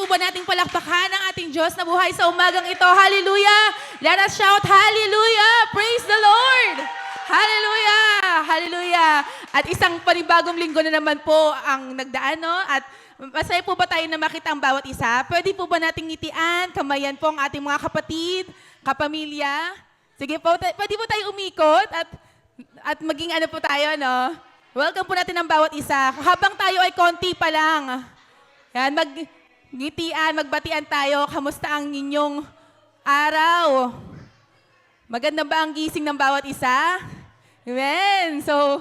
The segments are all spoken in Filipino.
po ba nating palakpakan ang ating Diyos na buhay sa umagang ito? Hallelujah! Let us shout, Hallelujah! Praise the Lord! Hallelujah! Hallelujah! At isang panibagong linggo na naman po ang nagdaan, no? At masaya po ba tayo na makita ang bawat isa? Pwede po ba nating ngitian, kamayan po ang ating mga kapatid, kapamilya? Sige po, pwede po tayo umikot at maging ano po tayo, no? Welcome po natin ang bawat isa. Habang tayo ay konti pa lang. Yan, maggitian, magbatian tayo. Kamusta ang inyong araw? Maganda ba ang gising ng bawat isa? Amen. So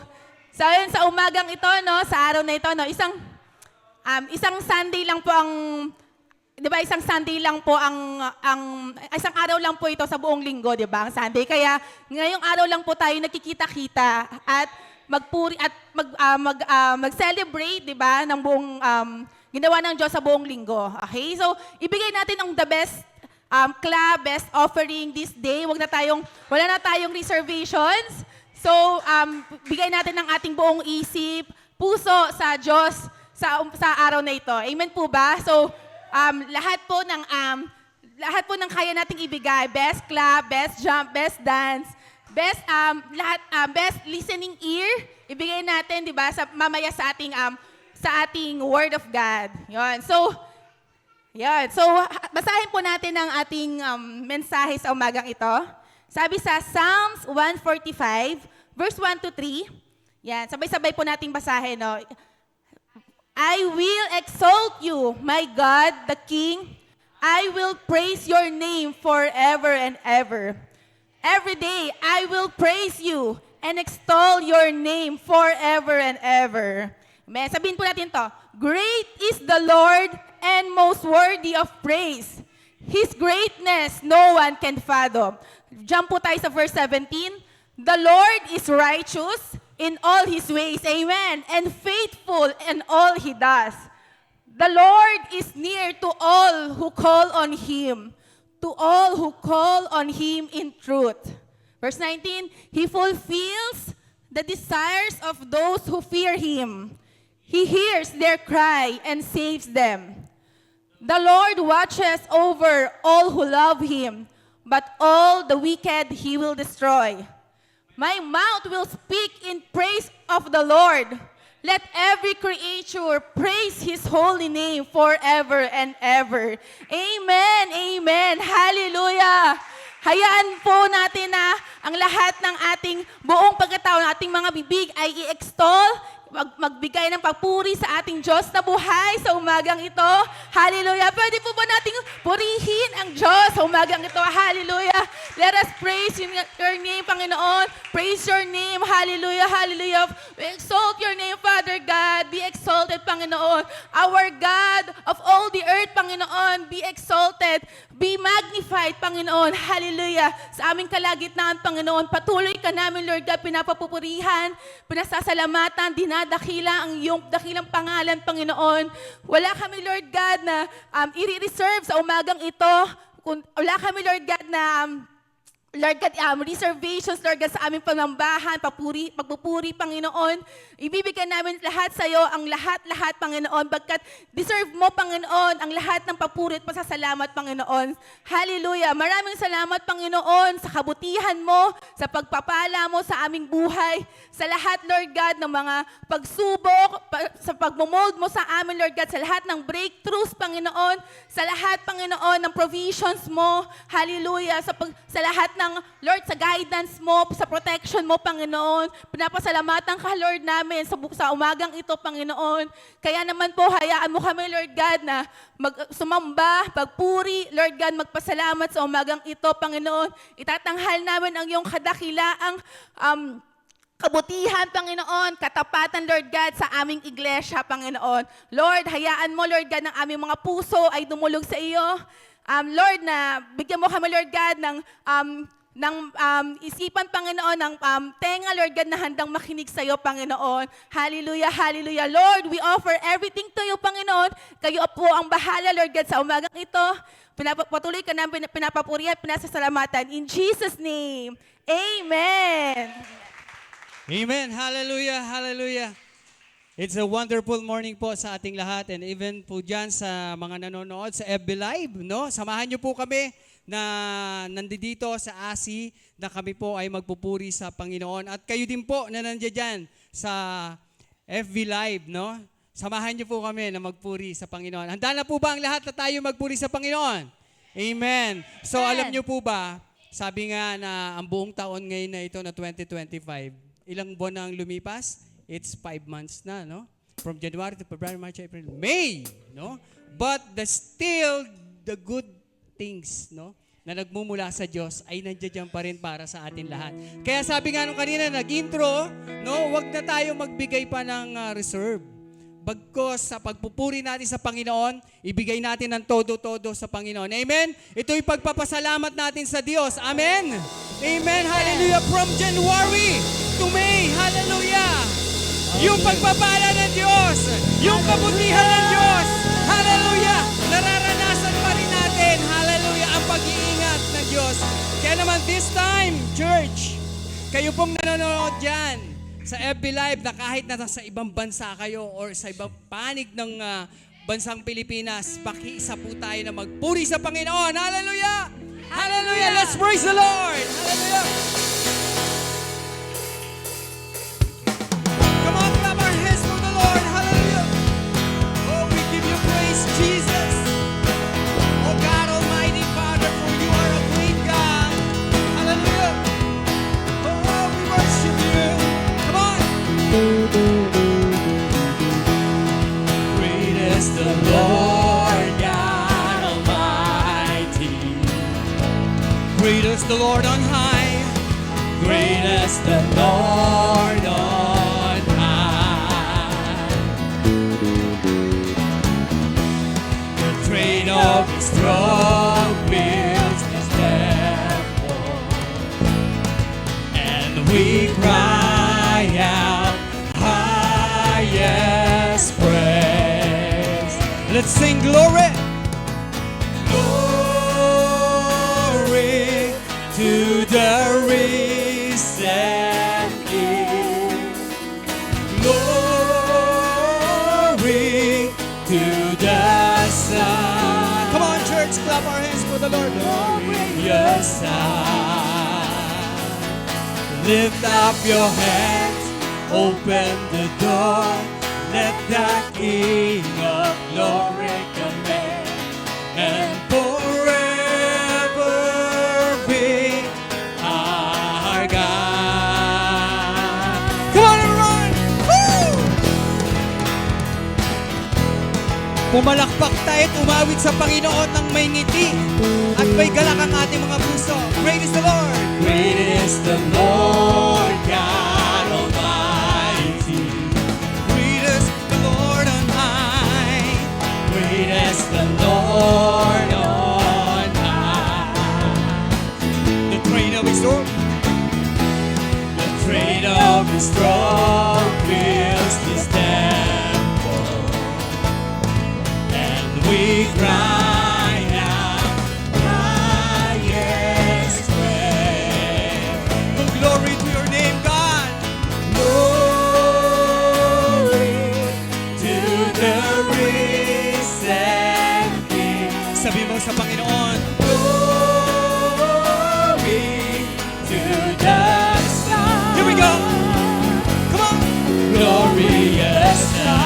yun, sa umagang ito, no, sa araw na ito, no, isang Sunday lang po ang, di ba, isang Sunday lang po isang araw lang po ito sa buong linggo, di ba, ang Sunday. Kaya ngayong araw lang po tayo nakikita-kita at magpuri at mag-celebrate, di ba, ng buong ginawa ng Diyos sa buong linggo. Okay? So, ibigay natin ang the best club, best offering this day. Wala na tayong reservations. So, bigay natin ang ating buong isip, puso sa Diyos sa araw na ito. Amen po ba? So, lahat po ng kaya nating ibigay, best club, best jump, best dance, best best listening ear, ibigay natin, 'di ba, mamaya sa ating word of God. 'Yon. So, basahin po natin ang ating mensahe sa umagang ito. Sabi sa Psalms 145, verse 1 to 3. Yan, sabay-sabay po nating basahin, no. I will exalt you, my God, the King. I will praise your name forever and ever. Every day, I will praise you and extol your name forever and ever. Amen. Sabihin po natin to. Great is the Lord and most worthy of praise. His greatness no one can fathom. Jump po tayo sa verse 17. The Lord is righteous in all His ways. Amen. And faithful in all He does. The Lord is near to all who call on Him. To all who call on Him in truth. Verse 19, He fulfills the desires of those who fear Him. He hears their cry and saves them. The Lord watches over all who love Him, but all the wicked He will destroy. My mouth will speak in praise of the Lord. Let every creature praise His holy name forever and ever. Amen, amen, hallelujah. Hayaan po natin na ang lahat ng ating buong pagkatao, ng ating mga bibig ay i-extol, magbigay ng papuri sa ating Diyos na buhay sa umagang ito. Hallelujah. Pwede po ba nating purihin ang Diyos sa umagang ito? Hallelujah. Let us praise your name, Panginoon. Praise your name. Hallelujah. Hallelujah. We exalt your name, Father God. Be exalted, Panginoon. Our God of all the earth, Panginoon, be exalted. Be magnified, Panginoon. Hallelujah. Sa aming kalagitnaan, Panginoon, patuloy ka namin, Lord God, pinapapupurihan, pinasasalamatan, dinadakila ang iyong dakilang pangalan, Panginoon. Wala kami, Lord God, na i-reserve sa umagang ito. Wala kami, Lord God, na Lord God, reservations, Lord God, sa aming panambahan, pagpupuri, Panginoon. Ibibigay namin lahat sa iyo, ang lahat, Panginoon, bagkat deserve mo, Panginoon, ang lahat ng papuri at pasasalamat, Panginoon. Hallelujah. Maraming salamat, Panginoon, sa kabutihan mo, sa pagpapala mo sa aming buhay, sa lahat, Lord God, ng mga pagsubok, sa pagmumold mo sa amin, Lord God, sa lahat ng breakthroughs, Panginoon, sa lahat, Panginoon, ng provisions mo. Hallelujah. Sa lahat ng, Lord, sa guidance mo, sa protection mo, Panginoon. Pinapasalamatan ka, Lord, namin sa umagang ito, Panginoon. Kaya naman po, hayaan mo kami, Lord God, na sumamba, pagpuri, Lord God, magpasalamat sa umagang ito, Panginoon. Itatanghal namin ang iyong kadakilaang kabutihan, Panginoon, katapatan, Lord God, sa aming iglesia, Panginoon. Lord, hayaan mo, Lord God, ng aming mga puso ay dumulog sa iyo. Lord, na bigyan mo kami, Lord God, ng isipan, Panginoon, ng tenga, Lord God, na handang makinig sa iyo, Panginoon. Hallelujah, hallelujah. Lord, we offer everything to you, Panginoon. Kayo po ang bahala, Lord God, sa umagang ito. Patuloy ka namin pinapapurihan, pinasasalamatan. In Jesus' name, amen. Amen. Hallelujah. Hallelujah. It's a wonderful morning po sa ating lahat and even po dyan sa mga nanonood sa FB Live, no? Samahan niyo po kami na nandito sa ASI na kami po ay magpupuri sa Panginoon. At kayo din po na nandiyan dyan sa FB Live, no? Samahan niyo po kami na magpuri sa Panginoon. Handa na po ba ang lahat na tayo magpuri sa Panginoon? Amen. So alam niyo po ba, sabi nga na ang buong taon ngayon na ito na 2025, ilang buwan na ang lumipas? It's 5 months na, no? From January to February, March, April, May, no? But still the good things, no? Na nagmumula sa Diyos ay nandiyan pa rin para sa atin lahat. Kaya sabi nga nung kanina, nag-intro, no? Huwag na tayo magbigay pa ng reserve. Bagkos sa pagpupuri natin sa Panginoon, ibigay natin ng todo-todo sa Panginoon. Amen? Ito'y pagpapasalamat natin sa Diyos. Amen? Amen. Hallelujah. From January to May. Hallelujah. Yung pagpapala ng Diyos, yung kabutihan ng Diyos, hallelujah, nararanasan pa rin natin, hallelujah, ang pag-iingat ng Diyos. Kaya naman this time, church, kayo pong nanonood dyan sa FB Live na kahit nasa ibang bansa kayo or sa ibang panig ng bansang Pilipinas, pakiisa po tayo na magpuri sa Panginoon. Hallelujah! Hallelujah! Let's praise the Lord! Hallelujah! Come on, clap our hands for the Lord. Hallelujah. Oh, we give you praise, Jesus. Oh, God Almighty Father, for you are a great God. Hallelujah. Oh, we worship you. Come on. Great is the Lord God Almighty. Great is the Lord on high. Great is the Lord on high. Train of his throne fills this temple, and we cry out highest praise. Let's sing glory, glory to the risen King, glory to the Son. Come on, church, clap our hands for the Lord. Glorious Son. Lift up your hands, open the door, let the King of glory come in, and forever be our God. Come on, everyone! Woo! Pumalakpak tayo at umawit sa Panginoon ng may ngiti at may galak ang ating mga puso. Great is the Lord! Great is the Lord God Almighty. Great is the Lord on high. Great is the Lord on high. The train of his throne. The train of his throne fills this temple. We cry out, highest praise. Oh, glory to your name, God. Glory to the risen King. Sabi mo sa Panginoon, glory to the Son. Here we go. Come on. Glorious Son.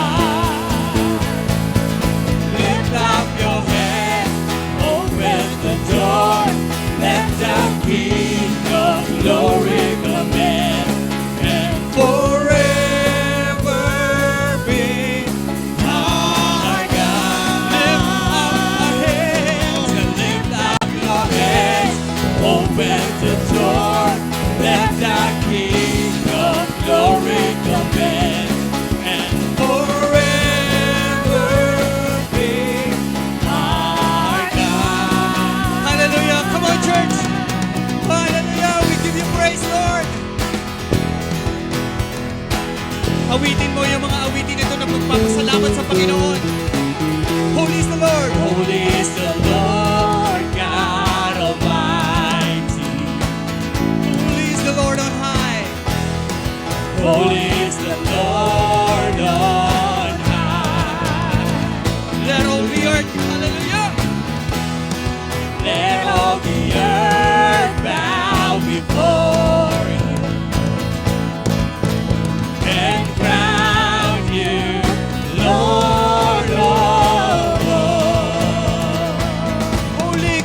Clap your hands, open the door, let the King of glory come in, and forever be our God. Lift up your hands, open the door, let the King of glory come in, and forever church. Hallelujah. We give you praise, Lord. Awitin mo yung mga awitin ito na magpapasalamat sa Panginoon. Holy is the Lord. Holy is the Lord God Almighty.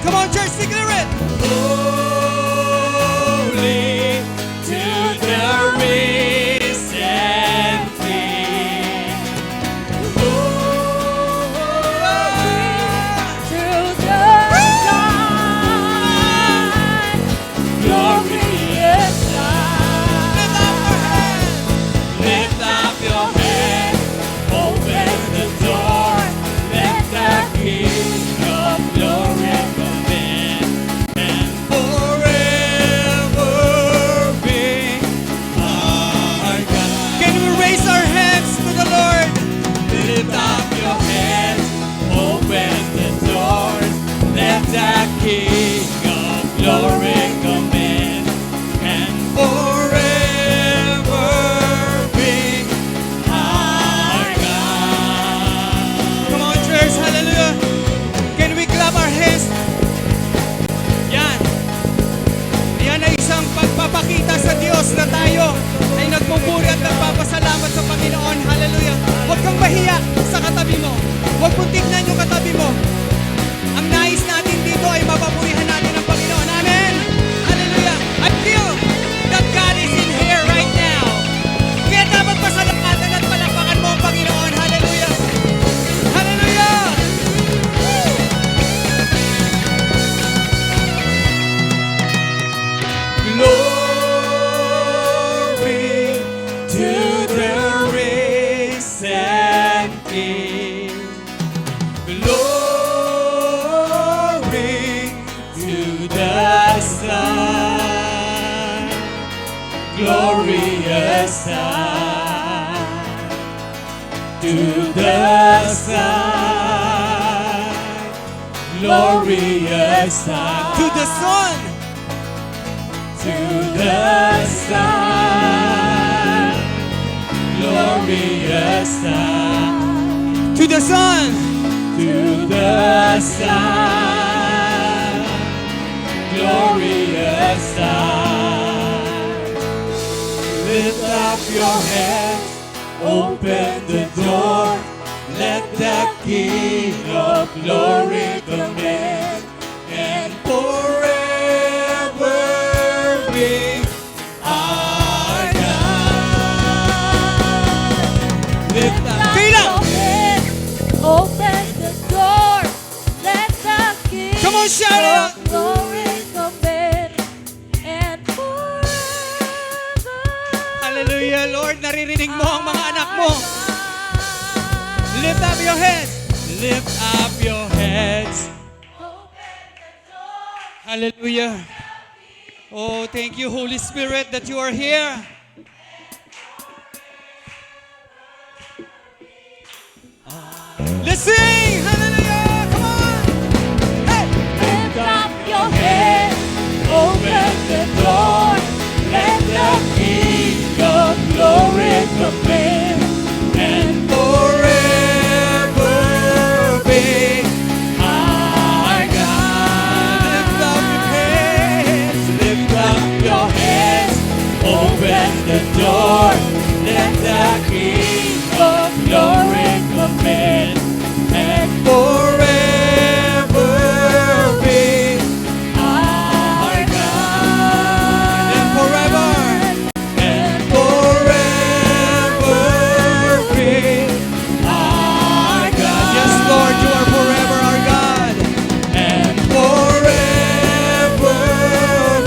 Come on, church, declare it. Holy to the risen King. Through the sky, glorious light. Lift up your head, open the door, let the King of glory come in, and forever be our God. Can we raise our hands to the Lord? Lift up your heads, open the doors, let the King of glory come in, and forever be our God. Come on, church, hallelujah. Can we clap our hands? Yan. Yan ay isang pagpapakita sa Diyos na tayo ay nagpupuri at nagpapasalamat sa Panginoon. Hallelujah. Huwag kang mahiya sa katabi mo. Huwag mong tignan yung katabi mo. Ang nais natin dito ay mapapurihan natin ang Panginoon. Amen. Hallelujah. I feel that God is in here right now. Kaya dapat pasalamatan at palakpakan mo ang Panginoon. Hallelujah. Hallelujah. Glory to the risen King. Glory to the Son. Glorious Son. To the Son. Glorious Son. To the Son. To the Son, glorious Son. To the Son, to the Son, glorious Son. Lift up your heads, open the door, let the King of glory come in, and forever be our God. Lift up. Your head, open the door, let the King Come on, shout it out. of glory come in, and forever. Hallelujah, Lord. Naririnig mo ang mga anak mo. Lift up your heads. Lift up your heads. Hallelujah. Oh, thank you, Holy Spirit, that you are here. Let's sing. Hallelujah. Come on. Hey. Lift up your head, open the door, let the King of glory come in, And forever be our God. Lift up your heads. Lift up your heads. Open the door. Let the King of glory come in. And forever be our God. And forever. And forever be our God. Yes, Lord, you are forever our God. And forever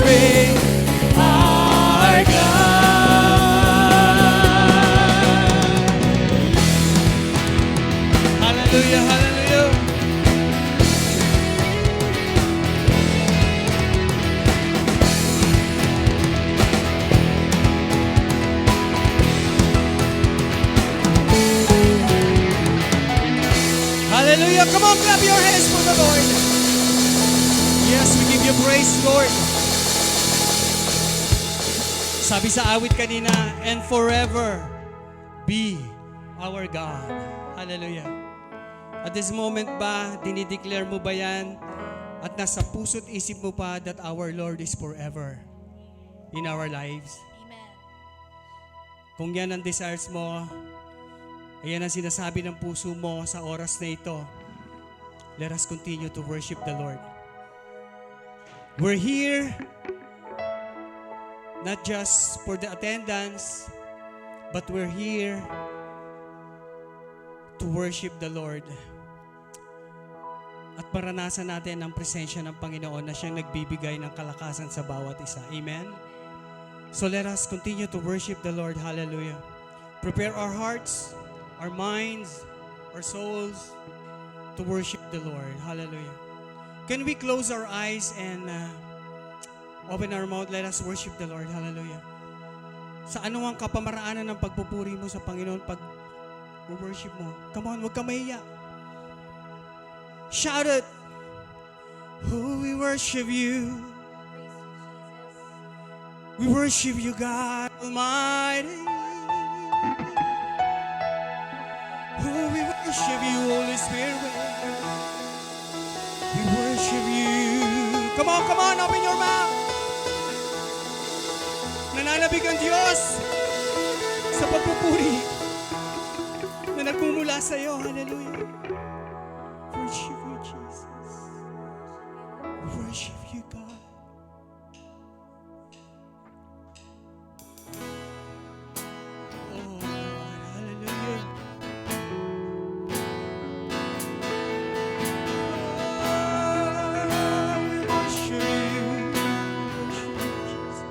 be our God. Hallelujah, hallelujah. Hallelujah. Come on, clap your hands for the Lord. Yes, we give you praise, Lord. Sabi sa awit kanina, and forever be our God. Hallelujah. At this moment ba, dinideclare mo ba yan? At nasa puso't isip mo pa that our Lord is forever in our lives? Amen. Kung yan ang desires mo, ayan ang sinasabi ng puso mo sa oras na ito, let us continue to worship the Lord. We're here not just for the attendance, but we're here to worship the Lord. At maranasan natin ang presensya ng Panginoon na siyang nagbibigay ng kalakasan sa bawat isa. Amen? So let us continue to worship the Lord. Hallelujah. Prepare our hearts, our minds, our souls to worship the Lord. Hallelujah. Can we close our eyes and open our mouth? Let us worship the Lord. Hallelujah. Sa anumang kapamaraanan ng pagpupuri mo sa Panginoon pag worship mo. Come on, huwag ka mahiya. Shout it. Oh, we worship you. We worship you, God Almighty. Oh, we worship you, Holy Spirit. We worship you. Come on, open your mouth. Nananabig ang Diyos sa pagpupuri na nagmumula sa iyo. Hallelujah. Worship you, Jesus. Worship you, God. Oh, God. Hallelujah. Oh, we worship you. Worship you, Jesus.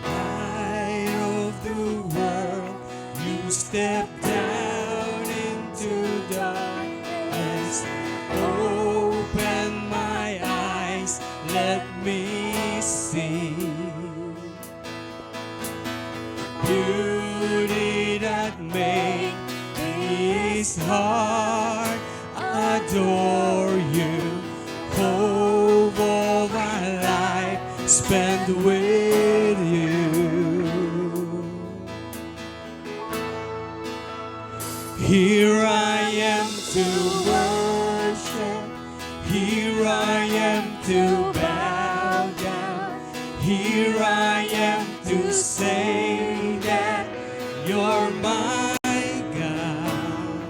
Light of the world, you step down into darkness. Open my eyes, let me see beauty that made this heart adore you. Hope of my life spent with you. Here I am to worship. Here I am to bow down. Here I am to say that you're my God.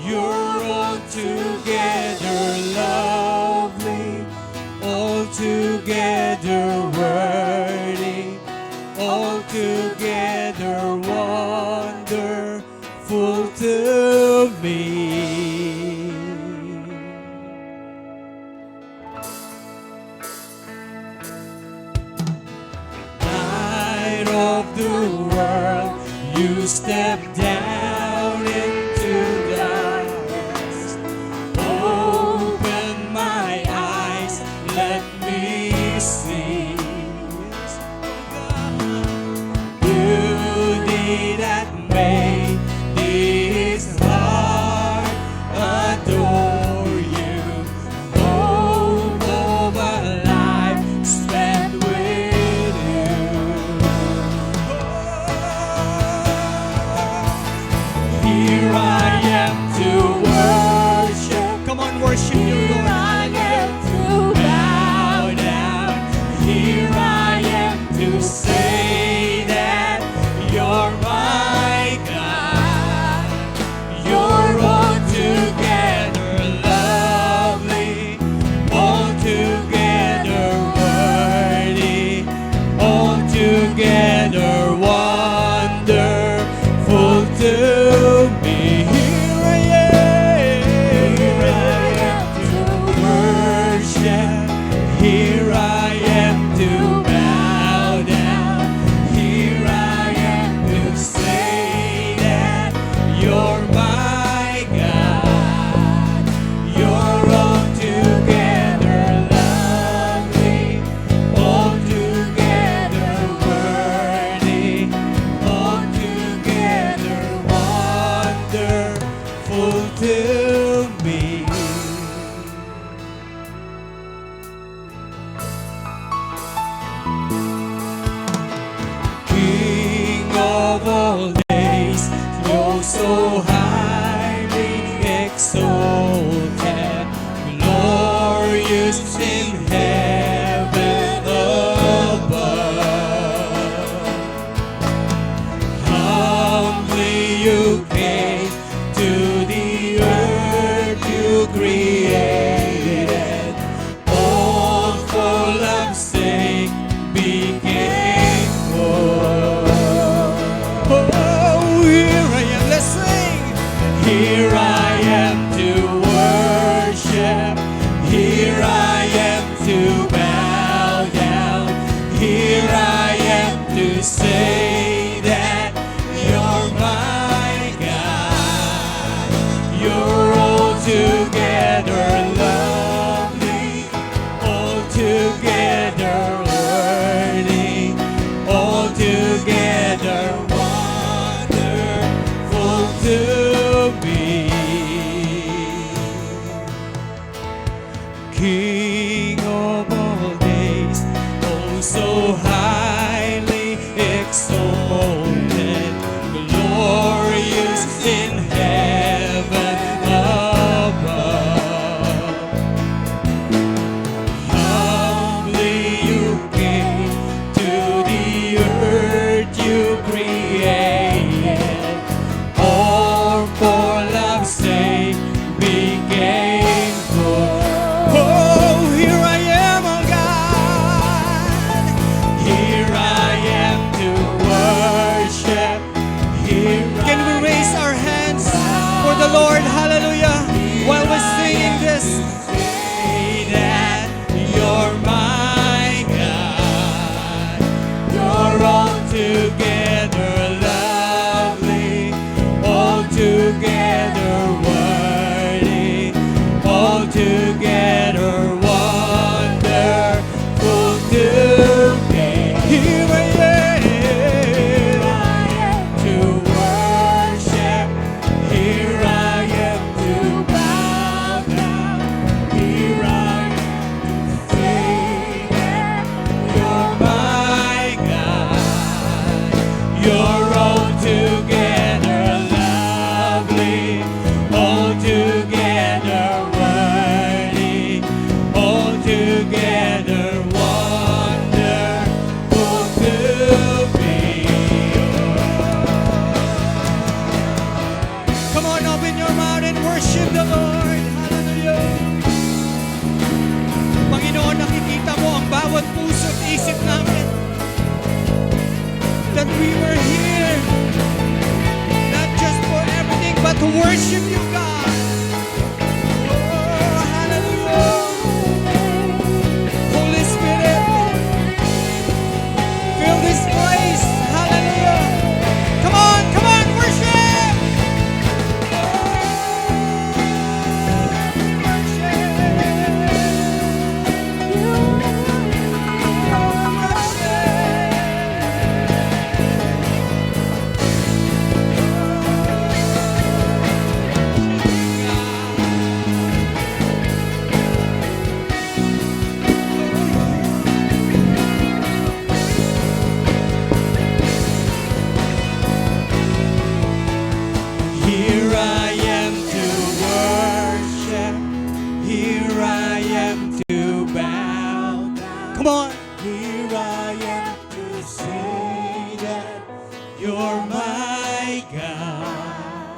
You're altogether lovely, altogether worthy, altogether wonderful to me. Light of the world, you step down into darkness. Open my eyes, let me see beauty that made this heart adore you. Hope of a life spent with you. Here I am to worship. Come on, worship you, Lord. Bow down. Here I am to say that you're my God. You're altogether lovely, altogether worthy, altogether wonderful to me. Here I am to worship. Here I am to bow down. Here I am to say that you're my God. You're altogether lovely, altogether worthy, altogether wonderful to me. King of all days, you're so highly exalted. together wonderful to me. Here I am to worship. Here I am to bow down. Here I am to sing that you're my God. You're altogether lovely, altogether worthy, altogether wonderful to me. Come on, open your mouth and worship the Lord. Hallelujah. Panginoon, nakikita mo ang bawat puso at isip namin that we were here not just for everything but to worship you, God. Oh, hallelujah. Holy Spirit, fill this place. Hallelujah. Come on, worship. Here I am to worship. Here I am to bow down. Come on. Here I am to say that you're my God.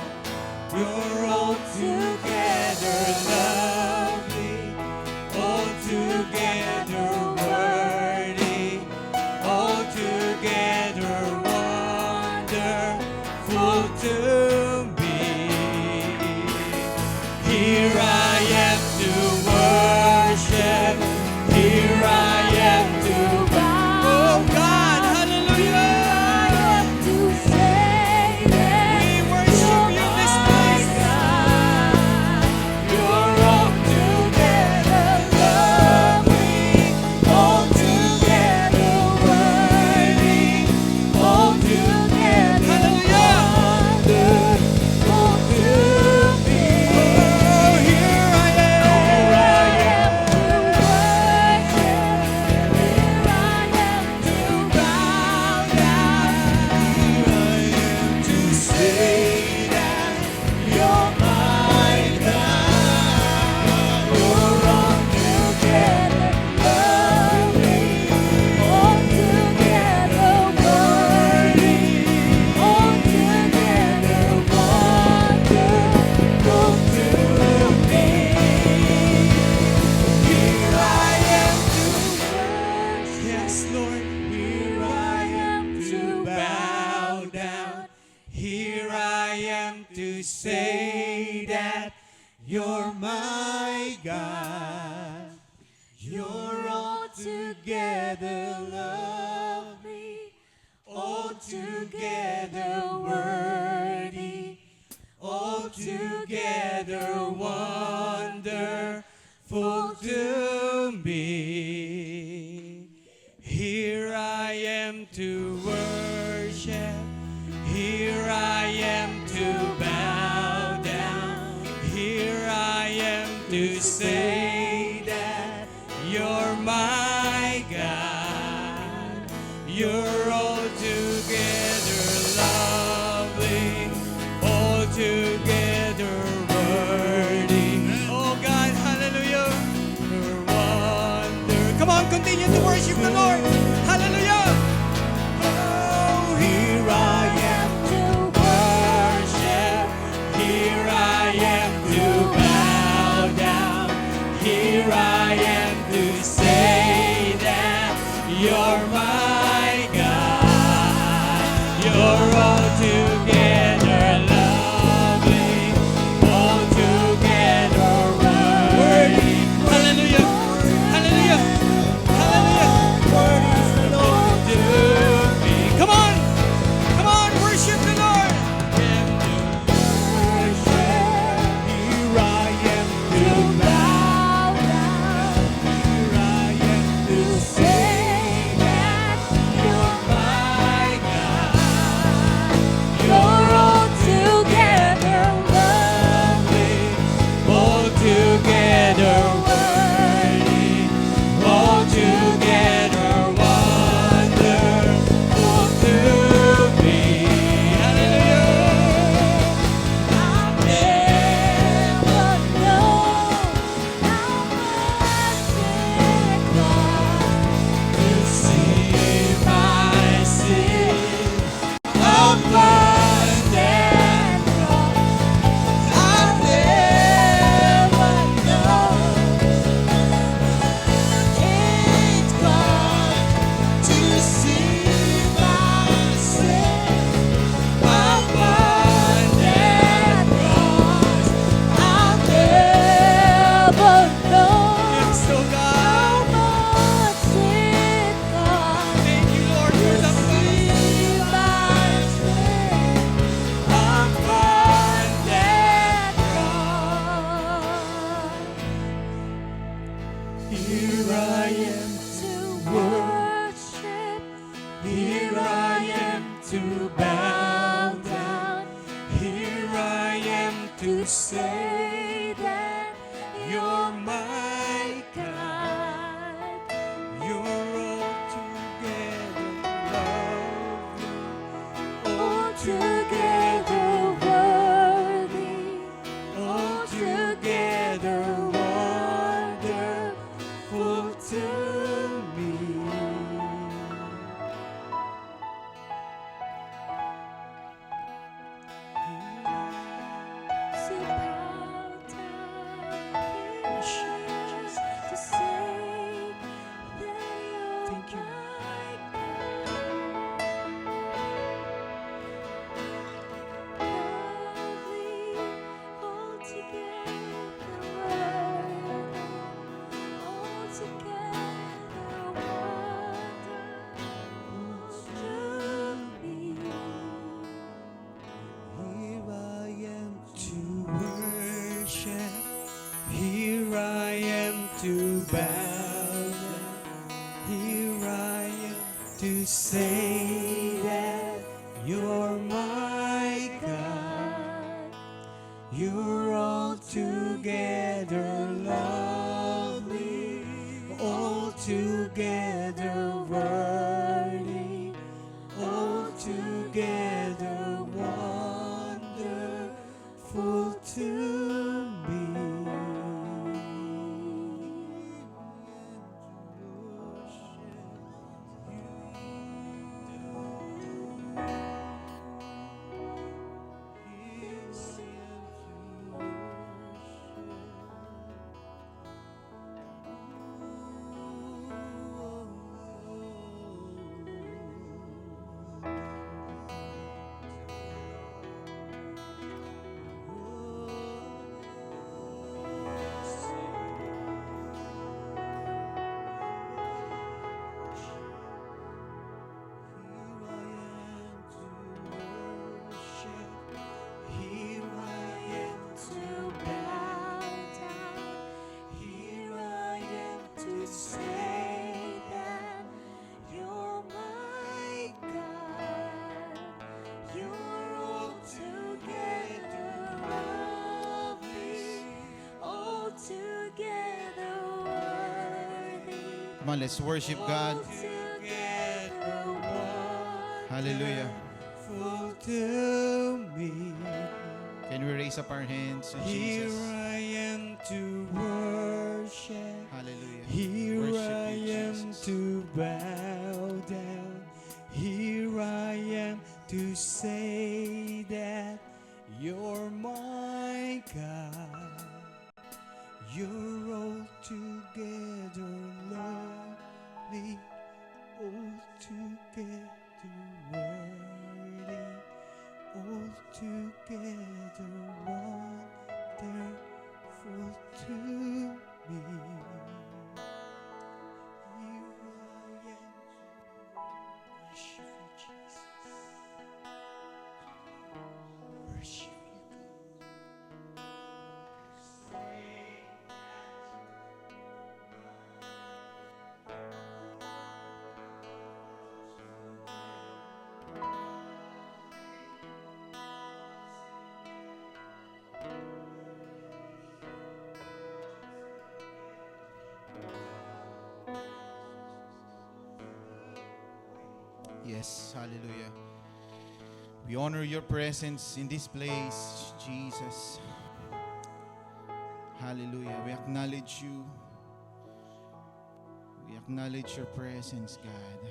You're altogether lovely, altogether worthy, altogether wonderful to me. Here I am to worship. Here I am to bow. Oh God, hallelujah. We worship you this place. You're altogether lovely, altogether worthy, altogether wonderful to me. Oh, here I am to worship. Here I am to bow down. Here I am to say that you're my God. You're altogether lovely, altogether worthy, altogether wonderful to me. Here I am to worship. Yes, Lord. Here I am to bow down. Here I am to say that you're my God. You're altogether lovely, altogether worthy, altogether wonderful to me. Here I am to worship. Here I am to bow down. Here I am to say that you're my God. You're altogether lovely, altogether worthy. Oh God, hallelujah. You're wonder. Come on, continue to worship the Lord. Hallelujah. Oh, here I am to worship. Here I am to bow down. Here I am to say that you're my God. You're altogether lovely, altogether worthy. Hallelujah. Hallelujah. Hallelujah. altogether wonderful to me. So bow down here to say that you're Thank you. my God. Lovely, altogether worthy, altogether wonderful to me. Here I am to worship. Here I am to bow down. Here I am to say that you're my God. You're altogether lovely, altogether worthy, altogether wonderful to me. Here I am to Bow down, here I am to say that you're my God. You're altogether lovely, altogether worthy, Come on, let's worship God. altogether Hallelujah. wonderful to me. Can we raise up our hands to Here Jesus? I am to worship. Hallelujah. Here Worship I you, am Jesus. to bow down. Here I am to say that you're my God. You're altogether lovely, altogether worthy, altogether wonderful to me. Here I am to worship you, Jesus. Worship you, God. Yes, hallelujah. We honor your presence in this place, Jesus. Hallelujah. We acknowledge you. We acknowledge your presence, God.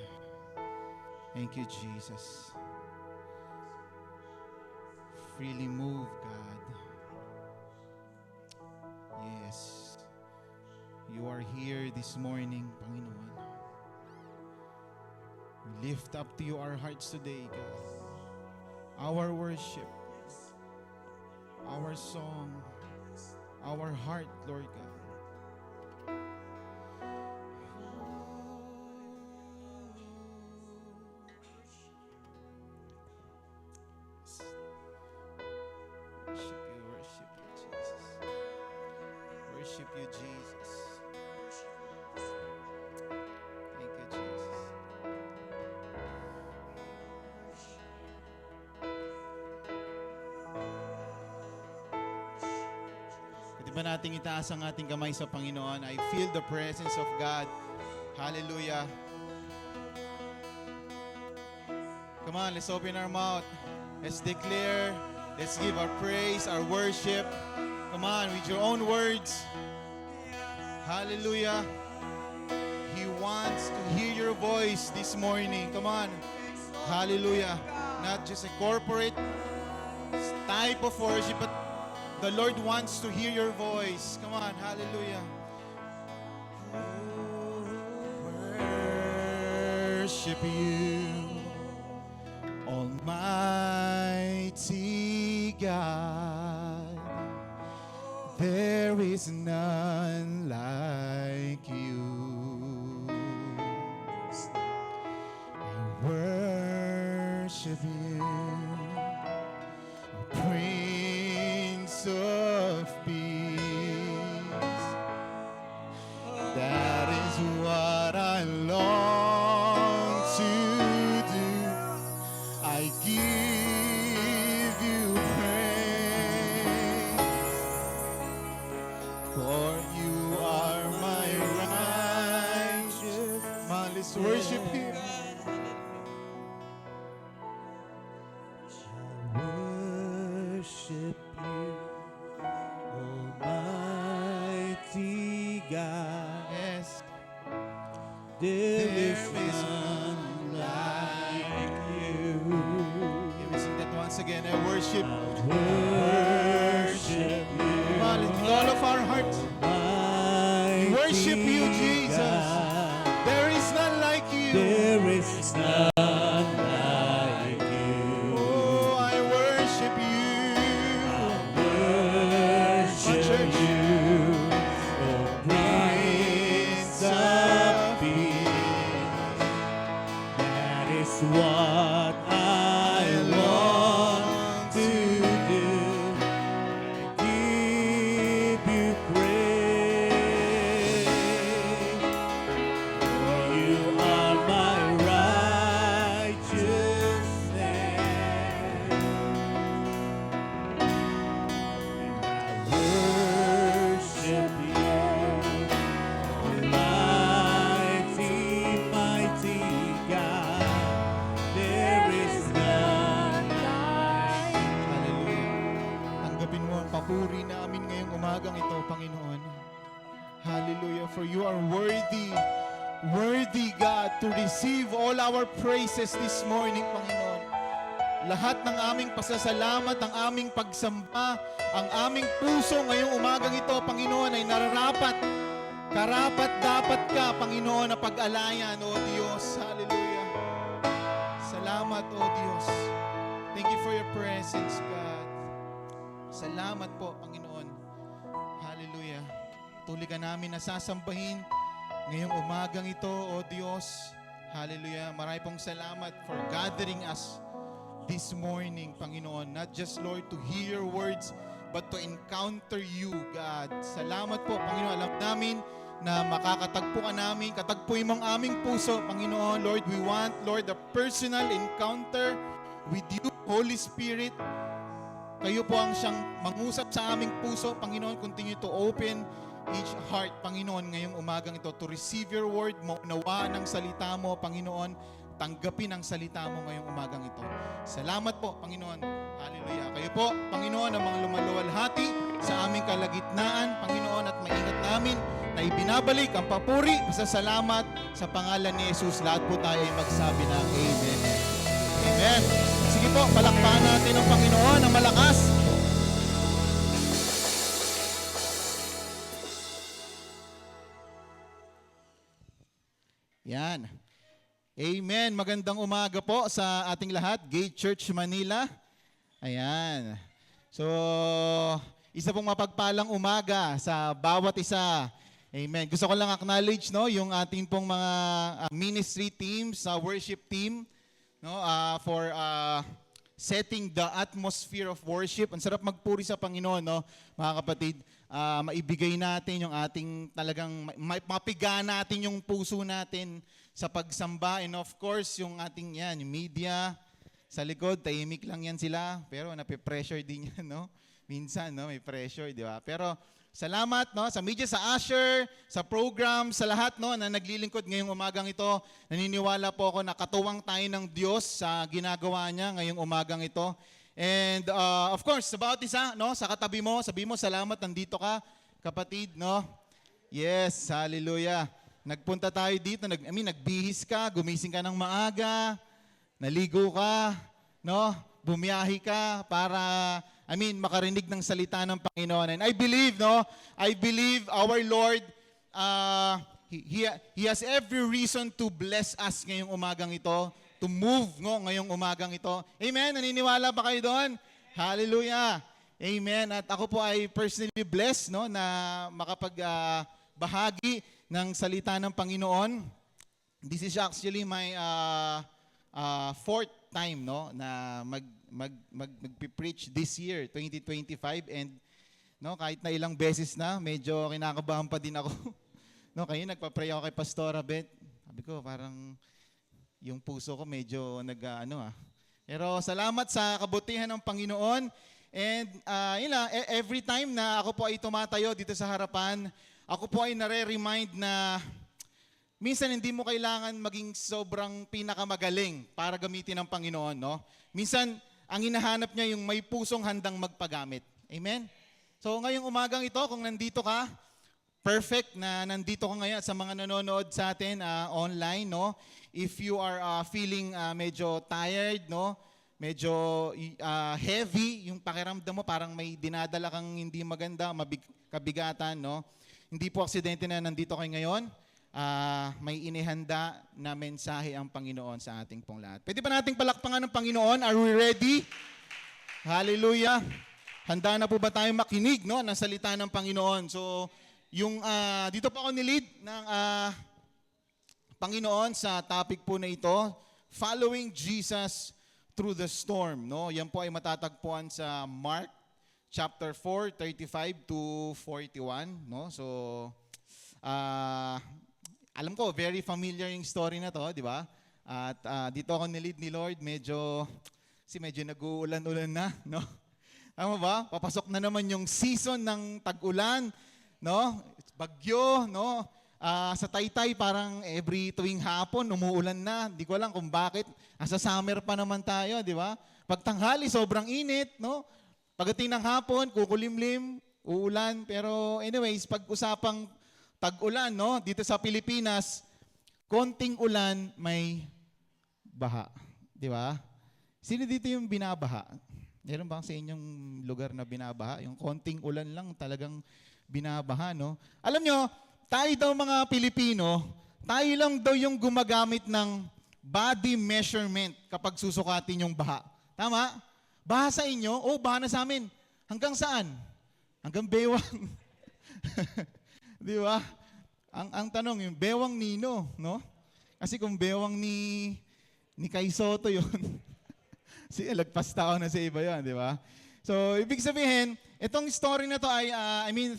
Thank you, Jesus. Freely move, God. Yes. You are here this morning, Panginoon. We lift up to you our hearts today, God. Our worship, our song, our heart, Lord God. Worship you, Jesus. Worship you, Jesus. Thank you, Jesus. Pwede ba nating itaas ang ating kamay sa Panginoon? I feel the presence of God. Hallelujah. Come on, let's open our mouth. Let's declare. Let's give our praise, our worship. Come Come on, with your own words. Hallelujah. He wants to hear your voice this morning. Come on. Hallelujah. Not just a corporate type of worship, but the Lord wants to hear your voice. Come on. Hallelujah. Worship you, Almighty God. There is none like you. I worship you, Prince of Peace. That is what I long to do. I give you praise, for you are my righteous. Come on, let's worship Him. Worship you, Almighty God. Yes. There is There is none like you. Can we sing that once again? I worship. Worship you, Come on, with all of our hearts. Almighty Worship you, Jesus. God. There is none like you. There is none like you. Oh, I worship you. Worship you, oh Prince of Peace. That is what I long to do. Give you praise. For you are my righteousness. Worship you, Almighty, mighty God. There is none like Hallelujah. Tanggapin mo ang papuri namin ngayong umagang ito, Panginoon. Hallelujah. For you are worthy, worthy, God, to receive all our praises this morning, Panginoon. Lahat ng aming pasasalamat, ang aming pagsamba, ang aming puso ngayong umagang ito, Panginoon, ay nararapat. Karapat dapat ka, Panginoon, na pag-alayan, O Diyos. Hallelujah. Salamat, O Diyos. Thank you for your presence, God. Salamat po, Panginoon. Hallelujah. Tuloy ka namin na sasambahin ngayong umagang ito, O Diyos. Hallelujah. Maraming pong salamat for gathering us this morning, Panginoon. Not just, Lord, to hear your words, but to encounter you, God. Salamat po, Panginoon. Alam namin na makakatagpo ka namin, katagpuin mong aming puso, Panginoon. Lord, we want, Lord, a personal encounter with you, Holy Spirit. Kayo po ang siyang mangusap sa aming puso, Panginoon. Continue to open each heart, Panginoon, ngayong umagang ito to receive your word, maunawaan ang salita mo, Panginoon. Tanggapin ang salita mo ngayong umagang ito. Salamat po, Panginoon. Hallelujah. Kayo po, Panginoon, ang mga lumaluwalhati sa aming kalagitnaan, Panginoon, at maingat namin na ibinabalik ang papuri, pasasalamat sa pangalan ni Jesus. Lahat po tayo ay magsabi ng Amen. Amen. Sige po, palakpakan natin ang Panginoon ng malakas. Yan. Amen. Magandang umaga po sa ating lahat. Gate Church Manila. Ayan. So, isa pong mapagpalang umaga sa bawat isa. Amen. Gusto ko lang acknowledge, no, yung ating pong mga ministry teams, worship team, no, for setting the atmosphere of worship. Ang sarap magpuri sa Panginoon, no, mga kapatid. Maibigay natin yung ating talagang mapiga natin yung puso natin sa pagsamba, and of course yung ating yan, yung media sa likod, tahimik lang yan sila, pero nape-pressure din yan, no? Minsan, no, may pressure, di ba? Pero salamat, no, sa media, sa usher, sa program, sa lahat, no, na naglilingkod ngayong umagang ito. Naniniwala po ako na katuwang tayo ng Diyos sa ginagawa niya ngayong umagang ito. And of course, sa bawat isa, no, sa katabi mo, sabi mo, salamat, nandito ka, kapatid, no? Yes, hallelujah. Nagpunta tayo dito, nagbihis ka, gumising ka ng maaga, naligo ka, no? Bumiyahi ka para, makarinig ng salita ng Panginoon. And I believe, no? I believe our Lord, He has every reason to bless us ngayong umagang ito, to move ngayong umagang ito. Amen? Naniniwala ba kayo doon? Hallelujah. Amen. At ako po ay personally blessed, no, na makapagbahagi ng salita ng Panginoon. This is actually my fourth time, no, na magpipreach this year, 2025, and no, kahit na ilang beses na, medyo kinakabahan pa din ako. No, kayo nagpa-pray ako kay Pastora Beth. Sabi ko, parang yung puso ko medyo Pero salamat sa kabutihan ng Panginoon. And every time na ako po ay tumatayo dito sa harapan, ako po ay nare-remind na minsan hindi mo kailangan maging sobrang pinakamagaling para gamitin ng Panginoon, no? Minsan, ang hinahanap niya yung may pusong handang magpagamit. Amen? So ngayong umagang ito, kung nandito ka, perfect na nandito ka ngayon sa mga nanonood sa atin online, no? If you are feeling medyo tired, no? Medyo heavy yung pakiramdam mo, parang may dinadala kang hindi maganda, kabigatan, no? Hindi po aksidente na nandito kayo ngayon. May inihanda na mensahe ang Panginoon sa ating pong lahat. Pwede ba nating palakpangan ng Panginoon? Are we ready? Hallelujah. Handa na po ba tayo makinig, no, ng salita ng Panginoon? So, yung dito po ako nilid ng Panginoon sa topic po na ito, Following Jesus Through the Storm, no? Yan po ay matatagpuan sa Mark chapter 4, 35 to 41, no? So, alam ko, very familiar yung story na to, di ba? At dito ako nilid ni Lord, medyo nag-uulan-ulan na, no? Tama ba? Papasok na naman yung season ng tag-ulan, no? Bagyo, no? Sa Taytay, parang every tuwing hapon, umuulan na. Di ko alam kung bakit. Sa summer pa naman tayo, di ba? Pag tanghali, sobrang init, no? Pagdating ng hapon, kukulimlim, uulan. Pero anyways, pag-usapang tag-ulan, no? Dito sa Pilipinas, konting ulan, may baha. Di ba? Sino dito yung binabaha? Meron bang sa inyong lugar na binabaha? Yung konting ulan lang talagang binabaha, no? Alam nyo, tayo daw mga Pilipino, tayo lang daw yung gumagamit ng body measurement kapag susukatin yung baha. Tama? Baha sa inyo? O, baha na sa amin. Hanggang saan? Hanggang bewang. Di ba? Ang tanong, yung bewang nino, no? Kasi kung bewang ni Kay Soto yun, sige, lagpas tao na sa iba yun, di ba? So, ibig sabihin, itong story na to ay,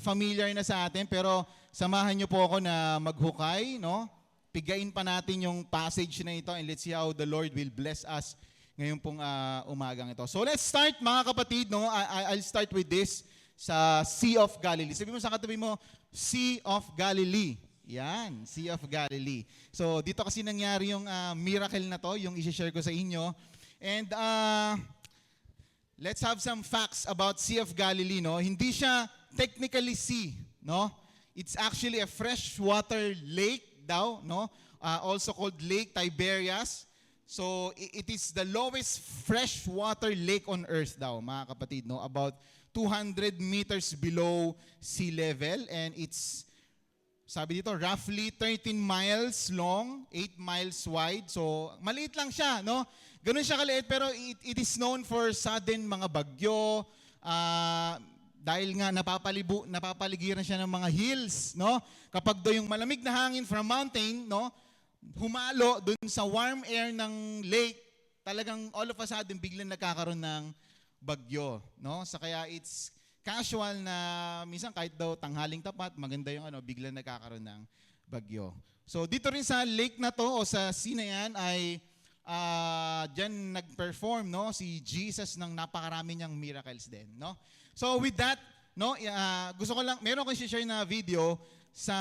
familiar na sa atin, pero samahan niyo po ako na maghukay, no? Pigain pa natin yung passage na ito and let's see how the Lord will bless us ngayon pong umagang ito. So, let's start mga kapatid, no? I'll start with this sa Sea of Galilee. Sabi mo sa katabi mo, Sea of Galilee. Yan, Sea of Galilee. So, dito kasi nangyari yung miracle na to, yung isi-share ko sa inyo. And let's have some facts about Sea of Galilee, no? Hindi siya technically sea, no? It's actually a freshwater lake daw, no? Also called Lake Tiberias. So, it is the lowest freshwater lake on earth daw, mga kapatid, no? About 200 meters below sea level, and it's, sabi dito, roughly 13 miles long, 8 miles wide. So, maliit lang siya, no? Ganun siya kaliit, pero it is known for sudden mga bagyo, dahil nga napapaligiran siya ng mga hills, no? Kapag do yung malamig na hangin from mountain, no, humalo dun sa warm air ng lake, talagang all of a sudden biglang nagkakaroon ng bagyo, no? So kaya it's casual na minsan kahit daw tanghaling tapat, maganda yung biglang nagkakaroon ng bagyo. So dito rin sa lake na to o sa sea na yan ay diyan nag-perform, no, si Jesus ng napakarami niyang miracles din, no? So with that, no, gusto ko lang, meron ko i-share na video sa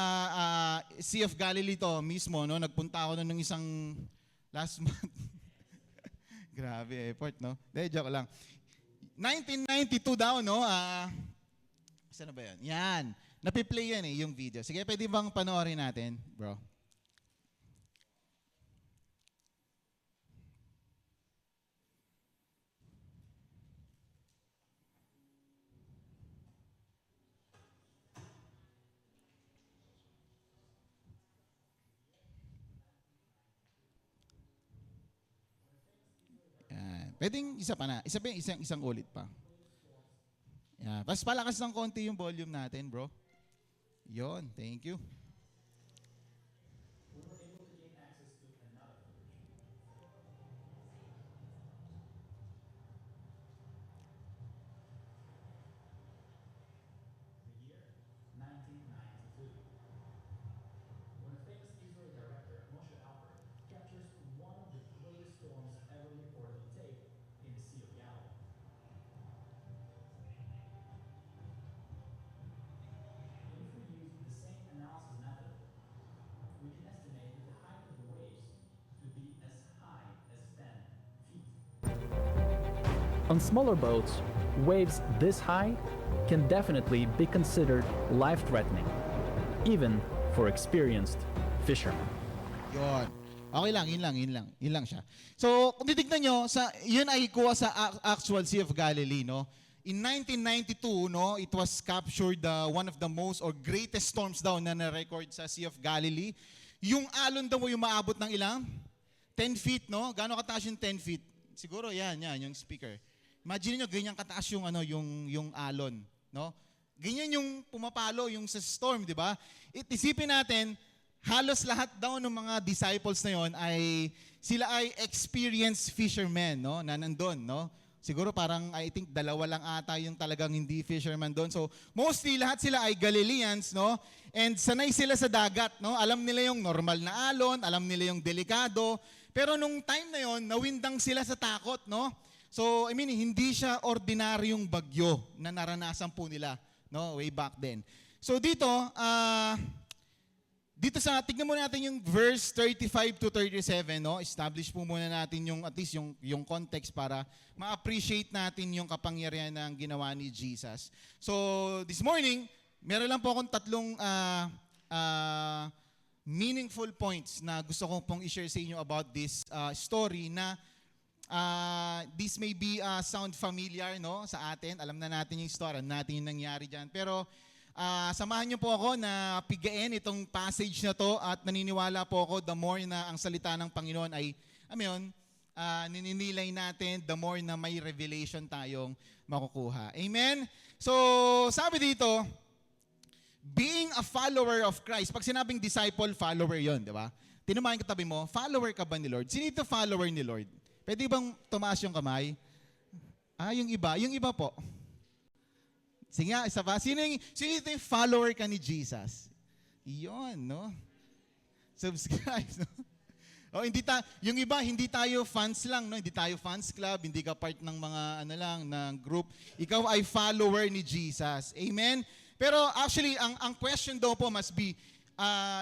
Sea of Galilee to mismo, no? Nagpunta ako nung isang last month. Grabe effort, no? Joke lang. 1992 daw, no? Saan na ba yan? Yan. Napiplay yan yung video. Sige, pwede bang panoorin natin, bro? Yan. Pwedeng isa pa na. Isa pa yung isang ulit pa. Yan. Tapos palakas ng konti yung volume natin, bro. Yon, thank you. On smaller boats, waves this high can definitely be considered life-threatening, even for experienced fishermen. Yon. Okay lang, yun lang siya. So, kung titignan nyo, yun ay kuha sa actual Sea of Galilee, no? In 1992, no, it was captured one of the most or greatest storms daw na na-record sa Sea of Galilee. Yung alon daw yung maabot ng ilang? 10 feet, no? Gaano kataas yung 10 feet? Siguro yan, yung speaker. Imagine nyo, ganyan kataas yung, yung alon, no? Ganyan yung pumapalo, yung sa storm, di ba? Isipin natin, halos lahat daw ng mga disciples na yon sila ay experienced fishermen, no? Na nandun, no? Siguro parang I think 2 lang ata yung talagang hindi fisherman doon. So mostly lahat sila ay Galileans, no? And sanay sila sa dagat, no? Alam nila yung normal na alon, alam nila yung delikado. Pero nung time na yon, nawindang sila sa takot, no? So I mean, hindi siya ordinaryong bagyo na naranasan po nila, no? Way back then. So dito tignan muna natin yung verse 35 to 37, no? Establish po muna natin yung at least yung context para ma-appreciate natin yung kapangyarihan ng ginawa ni Jesus. So, this morning, meron lang po akong 3 meaningful points na gusto kong pong i-share sa inyo about this story na this may be sound familiar, no, sa atin. Alam na natin yung story, alam natin yung nangyari dyan. Pero samahan niyo po ako na pigain itong passage na to at naniniwala po ako the more na ang salita ng Panginoon ay, nininilay natin, the more na may revelation tayong makukuha. Amen? So, sabi dito, being a follower of Christ, pag sinabing disciple, follower yon, di ba? Tinumahin katabi mo, follower ka ba ni Lord? Sino ito follower ni Lord? Pwede bang tumaas yung kamay? Yung iba po. Sige nga, isa pa. Sino ito yung follower ka ni Jesus? Iyon, no? Subscribe, no? Yung iba, hindi tayo fans lang, no? Hindi tayo fans club, hindi ka part ng mga, ng group. Ikaw ay follower ni Jesus. Amen? Pero actually, ang question daw po must be,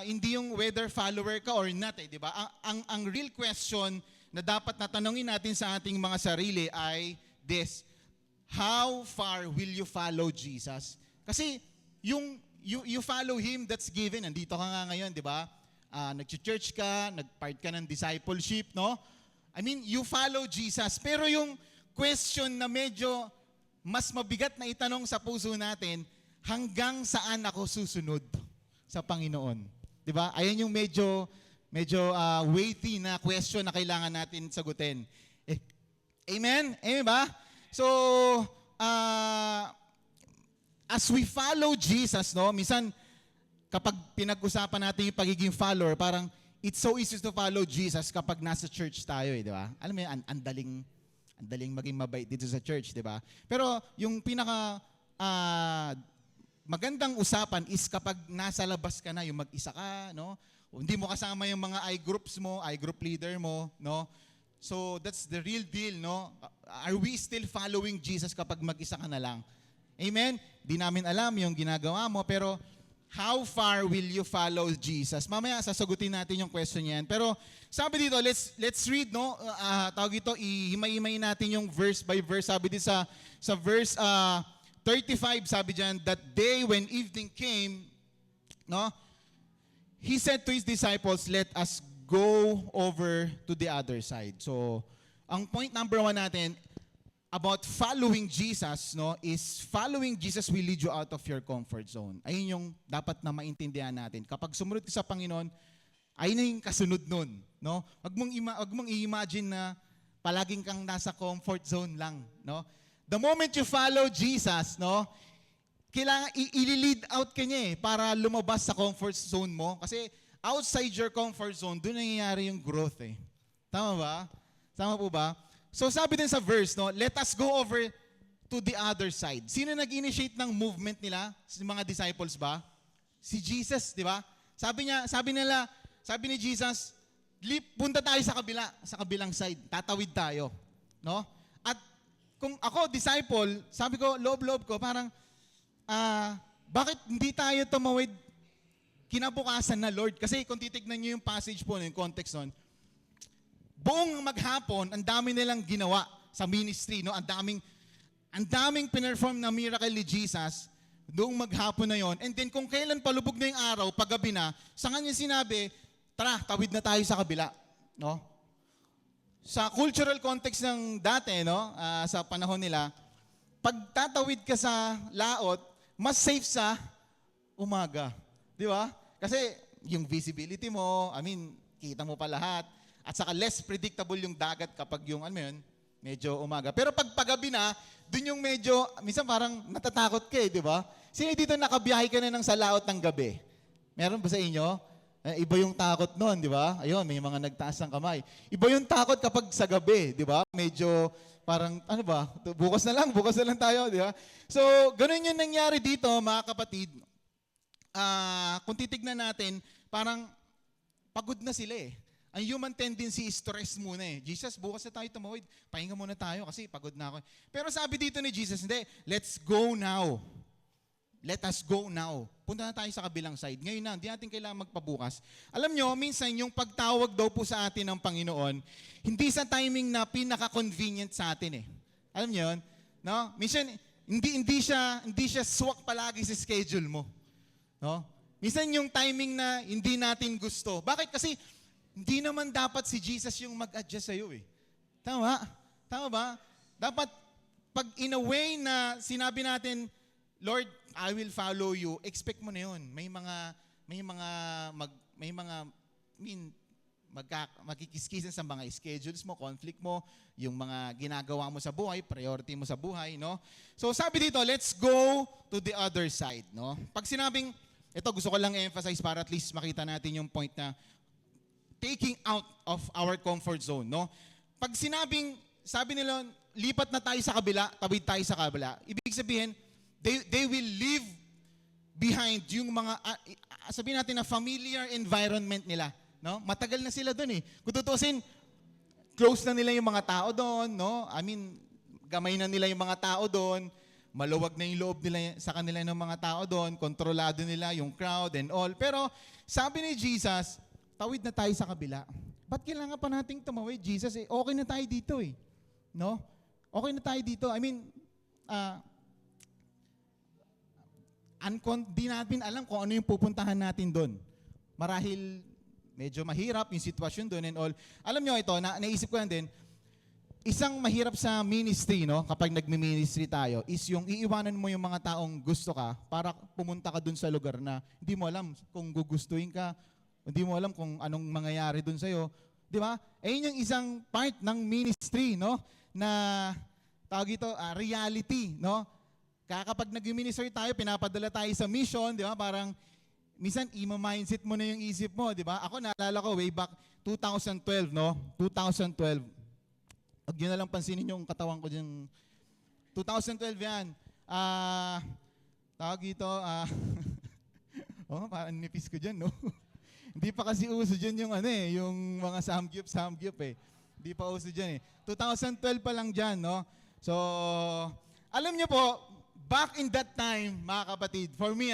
hindi yung whether follower ka or not, di ba? Ang real question na dapat natanongin natin sa ating mga sarili ay this: how far will you follow Jesus? Kasi you follow Him, that's given. Nandito ka nga ngayon, di ba? Nag-church ka, nag-part ka ng discipleship, no? I mean, you follow Jesus. Pero yung question na medyo mas mabigat na itanong sa puso natin, hanggang saan ako susunod sa Panginoon? Di ba? Ayan yung medyo weighty na question na kailangan natin sagutin. Amen? Amen ba? So, as we follow Jesus, no, minsan, kapag pinag-usapan natin yung pagiging follower, parang it's so easy to follow Jesus kapag nasa church tayo, di ba? Alam mo yan, ang daling maging mabait dito sa church, di ba? Pero yung pinaka magandang usapan is kapag nasa labas ka na, yung mag-isa ka, no? O hindi mo kasama yung mga I-groups mo, I-group leader mo, no? So that's the real deal, no? Are we still following Jesus kapag mag-isa ka na lang? Amen? Di namin alam yung ginagawa mo, pero how far will you follow Jesus? Mamaya sasagutin natin yung question yan. Pero sabi dito, let's read, no? Tawag ito, ihimay-himay natin yung verse by verse. Sabi dito sa verse 35, sabi diyan, that day when evening came, no? He said to his disciples, let us go over to the other side. So, ang point number 1 natin about following Jesus, no, is following Jesus will lead you out of your comfort zone. Ayun yung dapat na maintindihan natin. Kapag sumunod ka sa Panginoon, ayun na yung kasunod nun, no? Wag mong i-imagine na palaging kang nasa comfort zone lang, no? The moment you follow Jesus, no, kailangan i-lead out ka niya para lumabas sa comfort zone mo. Kasi outside your comfort zone, doon nangyayari yung growth eh. Tama ba? Tama po ba? So sabi din sa verse, no, let us go over to the other side. Sino nag-initiate ng movement nila? Si mga disciples ba? Si Jesus, di ba? Sabi ni Jesus, punta tayo sa kabilang side. Tatawid tayo. No? At kung ako, disciple, sabi ko, loob-loob ko, parang, bakit hindi tayo tumawid kinabukasan na Lord? Kasi kung titignan nyo yung passage po, yung context nun, buong maghapon, ang dami nilang ginawa sa ministry, no? Ang daming pinerform na miracle ni Jesus doong maghapon na yon. And then kung kailan palubog na yung araw, paggabi na, sa kanya sinabi, tara, tawid na tayo sa kabila, no? Sa cultural context ng dati, no, sa panahon nila, pag tatawid ka sa laot, mas safe sa umaga. Di ba? Kasi yung visibility mo, kita mo pa lahat. At saka less predictable yung dagat kapag yung, medyo umaga. Pero pag paggabi na, dun yung medyo, minsan parang natatakot ka di ba? Sino dito nakabiyahe ka na ng sa laot ng gabi? Meron ba sa inyo? Iba yung takot noon, di ba? Ayun, may mga nagtaas ng kamay. Iba yung takot kapag sa gabi, di ba? Medyo parang, bukas na lang tayo, di ba? So, ganun yung nangyari dito, mga kapatid. Kung titignan natin, parang pagod na sila eh. Ang human tendency is to rest muna eh. Jesus, bukas na tayo tumawid. Pahinga muna tayo kasi pagod na ako. Pero sabi dito ni Jesus, hindi, let's go now. Let us go now. Punta na tayo sa kabilang side. Ngayon na, hindi natin kailangan magpabukas. Alam nyo, minsan yung pagtawag daw po sa atin ng Panginoon, hindi sa timing na pinaka-convenient sa atin eh. Alam nyo yun? No? Minsan, hindi siya swak palagi sa schedule mo. No? Minsan yung timing na hindi natin gusto. Bakit? Kasi hindi naman dapat si Jesus yung mag-adjust sa'yo eh. Tama? Tama ba? Dapat pag in a way na sinabi natin, Lord, I will follow you, expect mo na yun. Magkikiskisan sa mga schedules mo, conflict mo, yung mga ginagawa mo sa buhay, priority mo sa buhay, no? So sabi dito, let's go to the other side, no? Pag sinabing, ito gusto ko lang emphasize para at least makita natin yung point na taking out of our comfort zone, no? Pag sabi nila, lipat na tayo sa kabila, tawid tayo sa kabila, ibig sabihin, they will leave behind yung mga, sabihin natin na familiar environment nila, no? Matagal na sila doon eh. Kung tutusin, close na nila yung mga tao doon, no? Gamay na nila yung mga tao doon, maluwag na yung loob nila sa kanila ng mga tao doon, kontrolado nila yung crowd and all. Pero sabi ni Jesus, tawid na tayo sa kabila. Ba't kailangan pa nating tumawid, Jesus? Okay na tayo dito eh. No? Okay na tayo dito. Di natin alam kung ano yung pupuntahan natin doon. Marahil medyo mahirap yung sitwasyon doon and all. Alam nyo ito, naisip ko yan din, isang mahirap sa ministry, no, kapag nagmi-ministry tayo, is yung iiwanan mo yung mga taong gusto ka para pumunta ka doon sa lugar na hindi mo alam kung gugustuhin ka, hindi mo alam kung anong mangyayari doon sa'yo. Di ba? Yun yung isang part ng ministry, no? Na, tawag ito, reality, no? Kapag nag-ministry tayo, pinapadala tayo sa mission, di ba? Parang, minsan, ima-mindset mo na yung isip mo, di ba? Ako, naalala ko, way back 2012, no? 2012. Huwag nyo na lang pansinin yung katawan ko dyan. 2012 yan. Tawag ito, parang nipis ko dyan, no? Hindi pa kasi uso dyan yung mga samgyup eh. Hindi pa uso dyan eh. 2012 pa lang dyan, no? So, alam nyo po, back in that time, mga kapatid, for me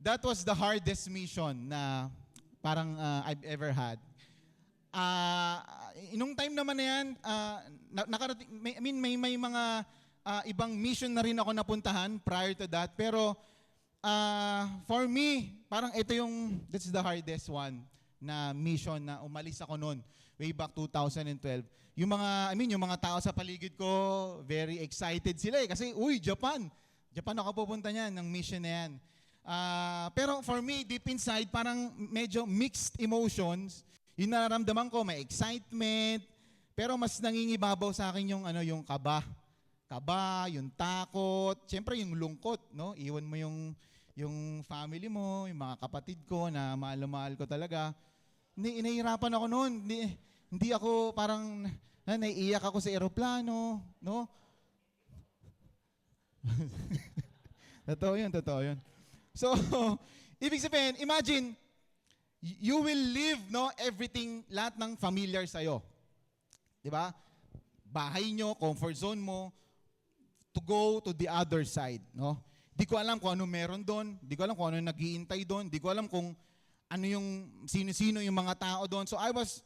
that was the hardest mission na parang I've ever had. Nung time naman na yan, nakarating, may mga ibang mission na rin ako napuntahan prior to that. Pero for me, parang that's the hardest one na mission na umalis ako noon way back 2012. Yung mga tao sa paligid ko, very excited sila kasi Japan ako pupunta niyan ng mission na yan. Pero for me, deep inside, parang medyo mixed emotions. Yung nararamdaman ko, may excitement, pero mas nangingibabaw sa akin yung kaba, yung takot, siyempre yung lungkot, no? Iwan mo yung family mo, yung mga kapatid ko na mahal na mahal ko talaga. Nahihirapan ako noon. Hindi ako parang naiiyak ako sa eroplano, no? Totoo yun. So, ibig sabihin, imagine, you will leave, no, everything, lahat ng familiar sa'yo. Di ba? Bahay nyo, comfort zone mo, to go to the other side, no? Di ko alam kung ano meron doon, di ko alam kung ano nag-iintay doon, di ko alam kung ano yung sino-sino yung mga tao doon. So I was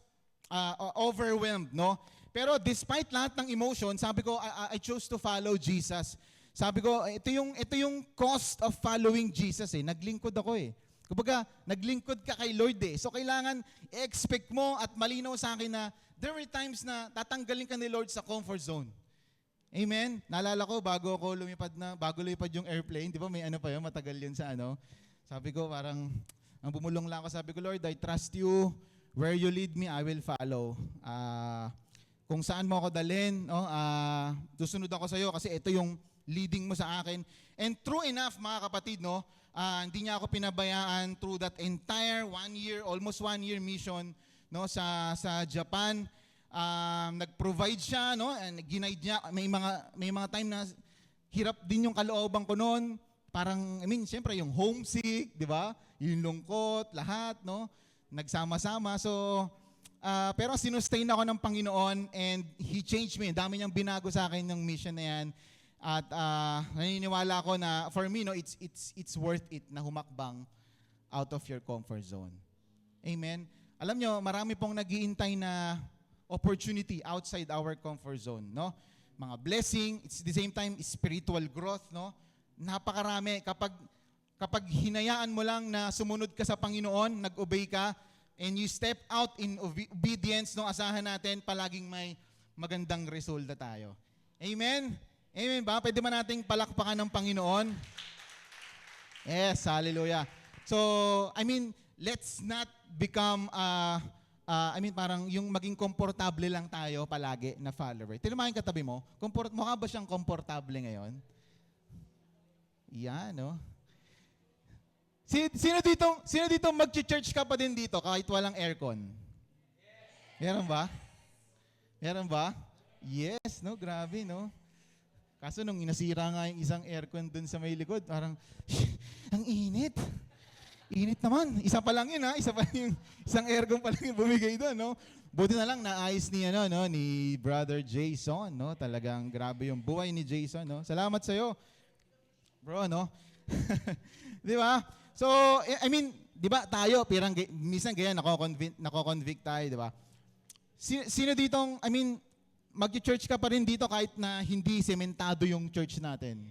overwhelmed, no? Pero despite lahat ng emotion, sabi ko, I chose to follow Jesus. Sabi ko, ito yung cost of following Jesus eh. Naglingkod ako eh. Kumbaga, naglingkod ka kay Lord eh. So kailangan i-expect mo at malinaw sa akin na there were times na tatanggalin ka ni Lord sa comfort zone. Amen? Naalala ko, bago lumipad yung airplane, di ba may ano pa yun, matagal yun sa ano. Sabi ko parang, ang bumulong lang ako, sabi ko, Lord, I trust you. Where you lead me, I will follow. Kung saan mo ako dalhin, no, susunod ako sa iyo kasi ito yung leading mo sa akin. And true enough, mga kapatid, no, hindi niya ako pinabayaan through that entire almost 1 year mission, no, sa Japan. Nag-provide siya, no, and ginaid niya. May mga time na hirap din yung kalooban ko noon. Parang, siyempre yung homesick, di ba? Yung lungkot, lahat, no? Nagsama-sama. So, pero sinustain ako ng Panginoon and He changed me. Dami niyang binago sa akin ng mission na yan. At naniniwala ako na for me, no, it's worth it na humakbang out of your comfort zone. Amen? Alam nyo, marami pong nag-iintay na opportunity outside our comfort zone, no? Mga blessing, it's the same time spiritual growth, no? Napakarami. Kapag hinayaan mo lang na sumunod ka sa Panginoon, nag-obey ka, and you step out in obedience, no, asahan natin, palaging may magandang resulta tayo. Amen? Amen ba? Pwede ba nating palakpakan ng Panginoon? Yes, hallelujah. So, let's not become, parang yung maging komportable lang tayo palagi na follower. Tinumahin katabi mo, mukha ba siyang komportable ngayon? Yan, no? Sino dito mag-church ka pa din dito kahit walang aircon? Meron ba? Meron ba? Yes, no? Grabe, no? Kaso nung inasira nga yung isang aircon dun sa may likod, parang, ang init. Init naman. Isa pa lang yun, ha? Isang aircon pa lang yung bumigay doon, no? Buti na lang naayos ni Brother Jason, no? Talagang grabe yung buhay ni Jason, no? Salamat sa'yo, bro, no? Di ba? So, di ba tayo, minsan ganyan, nako-convict tayo, di ba? Sino ditong, mag-church ka pa rin dito kahit na hindi sementado yung church natin.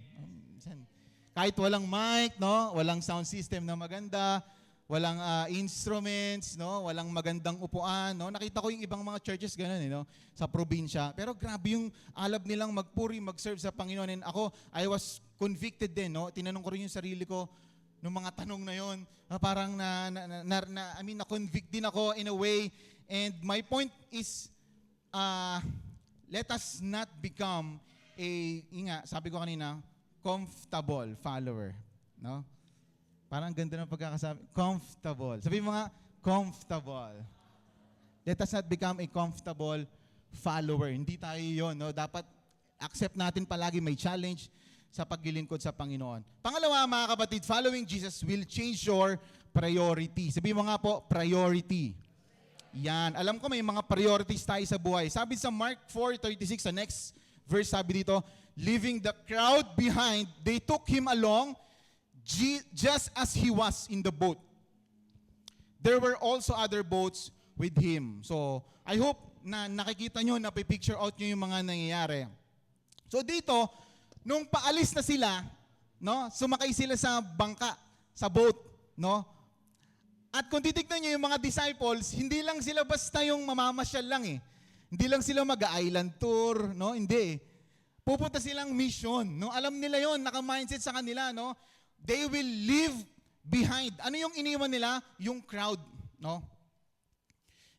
Kahit walang mic, no? Walang sound system na maganda, walang instruments, no? Walang magandang upuan, no? Nakita ko yung ibang mga churches ganun, no? Sa probinsya. Pero grabe yung alab nilang magpuri, mag-serve sa Panginoon. And ako, I was convicted din, no? Tinanong ko rin yung sarili ko nung mga tanong na yon. Parang na-convict din ako in a way. And my point is, let us not become sabi ko kanina, comfortable follower, no? Parang ganda ng pagkakasabi, comfortable. Sabi mo nga, comfortable. Let us not become a comfortable follower. Hindi tayo yon, no? Dapat accept natin palagi may challenge sa paglilingkod sa Panginoon. Pangalawa, mga kapatid, following Jesus will change your priority. Sabi mo nga po, priority. Yan. Alam ko may mga priorities tayo sa buhay. Sabi sa Mark 4:36, sa next verse, sabi dito, leaving the crowd behind, they took him along just as he was in the boat, there were also other boats with him. So, I hope na nakikita nyo, napipicture out nyo yung mga nangyayari. So dito, nung paalis na sila, no, sumakay sila sa bangka, sa boat, no? At kung titignan nyo yung mga disciples, hindi lang sila basta yung mamamasyal lang eh. Hindi lang sila mag-island tour, no? Hindi. Pupunta silang mission, no? Alam nila yon, naka-mindset sa kanila, no? They will leave behind. Ano yung iniwan nila? Yung crowd, no?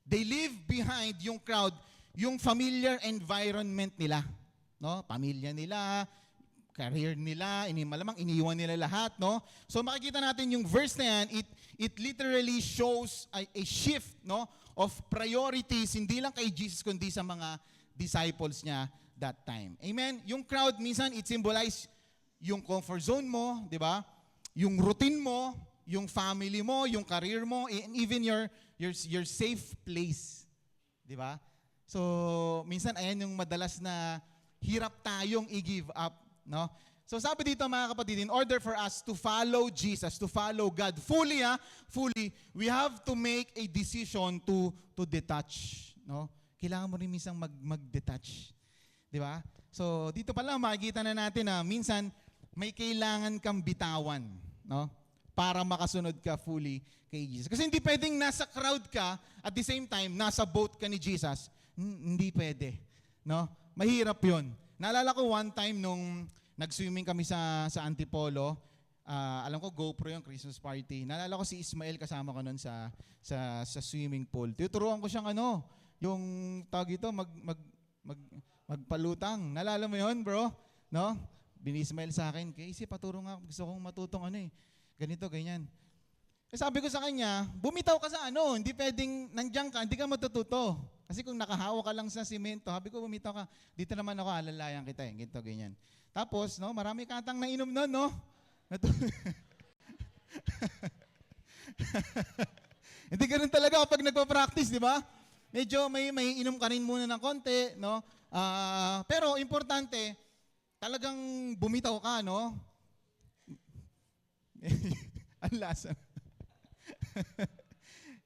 They leave behind yung crowd, yung familiar environment nila, no? Pamilya nila, career nila, malamang iniwan nila lahat, no? So makikita natin yung verse na yan, it literally shows a shift, no, of priorities, hindi lang kay Jesus kundi sa mga disciples niya that time. Amen? Yung crowd minsan it symbolize yung comfort zone mo, di ba? Yung routine mo, yung family mo, yung career mo, and even your safe place. Di ba? So, minsan ayan yung madalas na hirap tayong i-give up, no? So sabi dito mga kapatid, in order for us to follow Jesus, to follow God fully, we have to make a decision to detach, no? Kailangan mo rin minsan mag-detach. Di ba? So dito pala makikita na natin na minsan may kailangan kang bitawan, no? Para makasunod ka fully kay Jesus. Kasi hindi pwedeng nasa crowd ka at the same time nasa boat ka ni Jesus. Hindi pwede, no? Mahirap 'yon. Naalala ko one time nung nag-swimming kami sa Antipolo, alam ko GoPro yung Christmas party. Naalala ko si Ismael kasama ko noon sa swimming pool. Tuturuan ko siyang yung tawag ito magpalutang. Naalala mo 'yon, bro? No? Binismail sa akin, Casey, paturo nga, gusto kong matutong ganito, ganyan. Sabi ko sa kanya, bumitaw ka sa hindi pwedeng nandiyan ka, hindi ka matututo. Kasi kung nakahawa ka lang sa simento, sabi ko bumitaw ka, dito naman ako, alalayan kita, ganito, ganyan. Tapos, no, marami katang nainom noon, no? Hindi ganun talaga kapag nagpa-practice, di ba? Medyo may inom ka rin muna ng konti, no? Pero importante, talagang bumitaw ka, no? Ang lasa.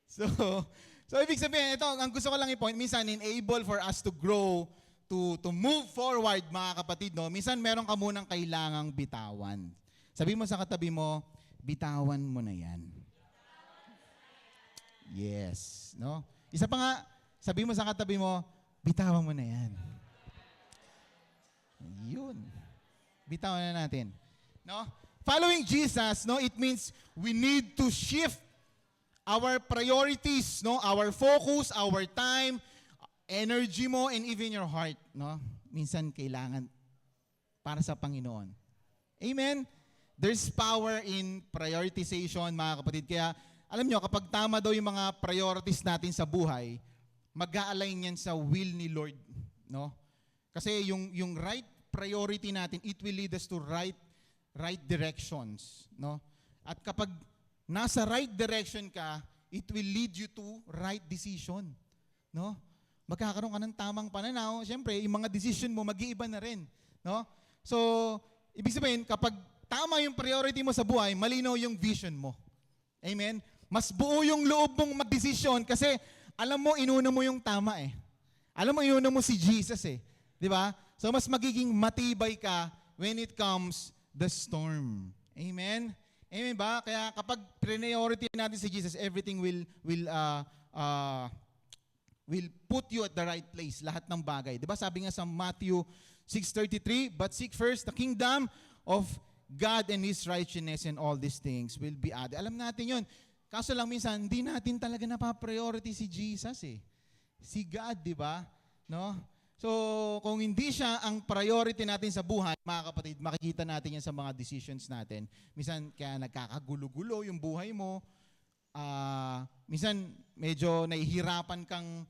So ibig sabihin, ito, ang gusto ko lang i-point, minsan enable for us to grow, to move forward, mga kapatid, no? Minsan meron ka munang kailangang bitawan. Sabi mo sa katabi mo, bitawan mo na yan. Yes, no? Isa pa nga, sabi mo sa katabi mo, bitawan mo na yan. Yun. Bitawan na natin. No? Following Jesus, no, it means we need to shift our priorities, no, our focus, our time, energy mo, and even your heart, no? Minsan kailangan para sa Panginoon. Amen? There's power in prioritization, mga kapatid. Kaya, alam nyo, kapag tama daw yung mga priorities natin sa buhay, mag-a-align yan sa will ni Lord, no? Kasi yung right priority natin, it will lead us to right directions, no? At kapag nasa right direction ka, it will lead you to right decision, no? Magkakaroon ka ng tamang pananaw, siyempre, yung mga decision mo mag-iiba na rin, no? So, ibig sabihin, kapag tama yung priority mo sa buhay, malinaw yung vision mo. Amen? Mas buo yung loob mong mag-desisyon kasi alam mo, inuna mo yung tama eh. Alam mo, inuna mo si Jesus eh. Di ba? So, mas magiging matibay ka when it comes the storm. Amen? Amen ba? Kaya kapag priority natin si Jesus, everything will put you at the right place. Lahat ng bagay. Diba? Sabi nga sa Matthew 6:33, but seek first the kingdom of God and His righteousness, and all these things will be added. Alam natin yun. Kaso lang minsan, hindi natin talaga napapriority si Jesus eh. Si God, di ba? No? So, kung hindi siya ang priority natin sa buhay, mga kapatid, makikita natin yan sa mga decisions natin. Minsan, kaya nagkakagulo-gulo yung buhay mo. Minsan, medyo nahihirapan kang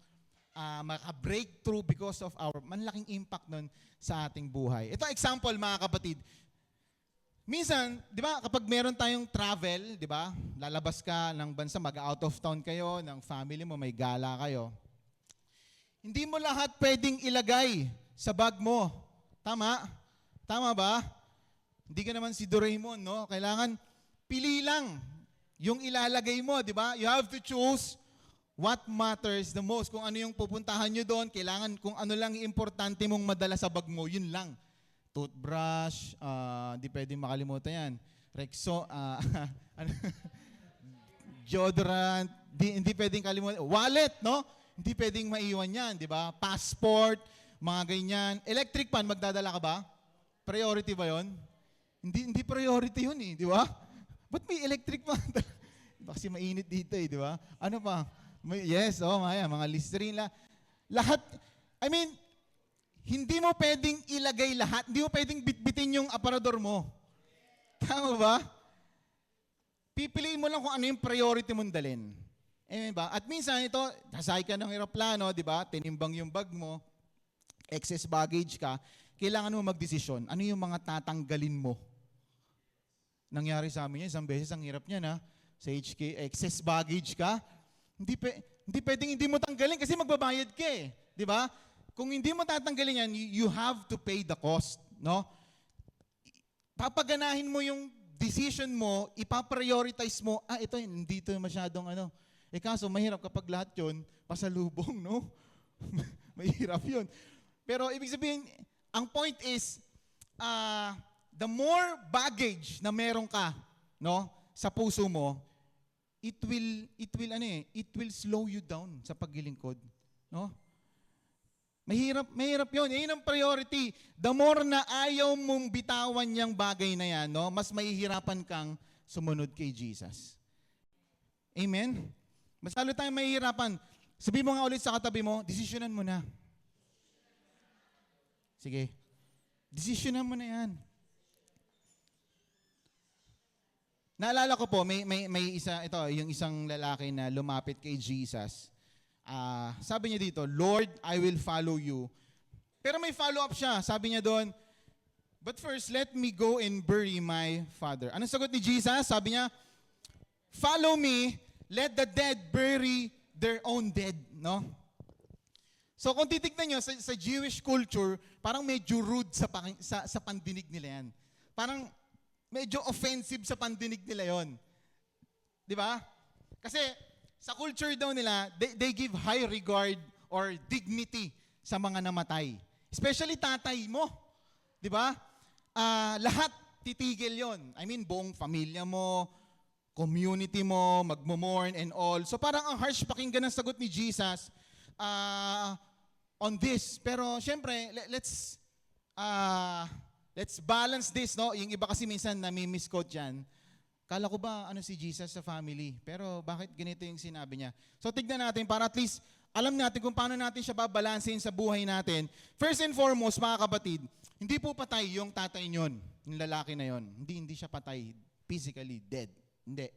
maka-breakthrough because of our manlaking impact nun sa ating buhay. Ito example, mga kapatid. Minsan, di ba, kapag meron tayong travel, di ba, lalabas ka ng bansa, mag-out of town kayo, ng family mo, may gala kayo. Hindi mo lahat pwedeng ilagay sa bag mo. Tama? Tama ba? Hindi ka naman si Doraemon, no? Kailangan pili lang yung ilalagay mo, di ba? You have to choose what matters the most. Kung ano yung pupuntahan nyo doon, kailangan kung ano lang importante mong madala sa bag mo, yun lang. Toothbrush, di pwedeng makalimutan yan. Rexo, ano? Deodorant, hindi pwedeng kalimutan. Wallet, no? Hindi pwedeng maiwan yan, di ba? Passport, mga ganyan. Electric pan, magdadala ka ba? Priority ba yon? Hindi priority yun eh, di ba? Ba't may electric pan? Kasi mainit dito eh, di ba? Ano pa? Yes, maya, mga Listerine lahat, I mean, hindi mo pwedeng ilagay lahat, hindi mo pwedeng bitbitin yung aparador mo. Tama ba? Pipiliin mo lang kung ano yung priority mong dalhin. Ba? At minsan ito, sasakay ka ng eroplano, di ba? Tinimbang yung bag mo, excess baggage ka, kailangan mo magdesisyon. Ano yung mga tatanggalin mo? Nangyari sa amin yan, isang beses, ang hirap niya na, sa HK, excess baggage ka, hindi pwedeng hindi mo tanggalin kasi magbabayad ka eh. Di ba? Kung hindi mo tatanggalin yan, you have to pay the cost. No? Papaganahin mo yung decision mo, ipaprioritize mo, ito, hindi ito masyadong ano. Kaso mahirap kapag lahat yun, pasalubong, no? Mahirap yun. Pero ibig sabihin, ang point is, the more baggage na meron ka, no, sa puso mo, it will slow you down sa paglilingkod, no? Mahirap 'yon. Yan ang priority. The more na ayaw mong bitawan yang bagay na yan, no, mas mahihirapan kang sumunod kay Jesus. Amen. Mas lalo tayong mahihirapan. Sabi mo nga ulit sa katabi mo, desisyonan mo na. Sige. Desisyonan mo na yan. Naalala ko po, may isa, ito, yung isang lalaki na lumapit kay Jesus. Sabi niya dito, Lord, I will follow you. Pero may follow-up siya. Sabi niya doon, but first, let me go and bury my father. Anong sagot ni Jesus? Sabi niya, follow me, let the dead bury their own dead. No? So kung titignan nyo, sa Jewish culture, parang medyo rude sa pandinig nila yan. Parang medyo offensive sa pandinig nila yon. Di ba? Kasi sa culture daw nila, they give high regard or dignity sa mga namatay. Especially tatay mo. Di ba? Lahat titigil yon. I mean, buong pamilya mo, community mo, magmo-mourn and all. So parang ang harsh pakinggan ng sagot ni Jesus on this. Pero syempre, let's balance this, no? Yung iba kasi minsan nami-misquote yan. Kala ko ba ano si Jesus sa family? Pero bakit ganito yung sinabi niya? So tignan natin para at least alam natin kung paano natin siya babalansin sa buhay natin. First and foremost, mga kapatid, hindi po patay yung tatay niyon, yung lalaki na yon. Hindi siya patay, physically dead. Hindi.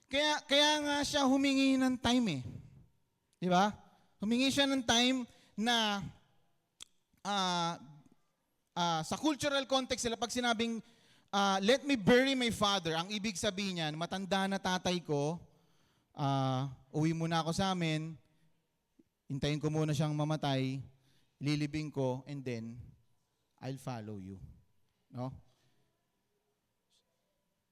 Kaya nga siya humingi ng time eh. Di ba? Humingi siya ng time na sa cultural context sila, pag sinabing, let me bury my father, ang ibig sabihin niyan, matanda na tatay ko, uwi muna ako sa amin, hintayin ko muna siyang mamatay, lilibing ko, and then, I'll follow you. No?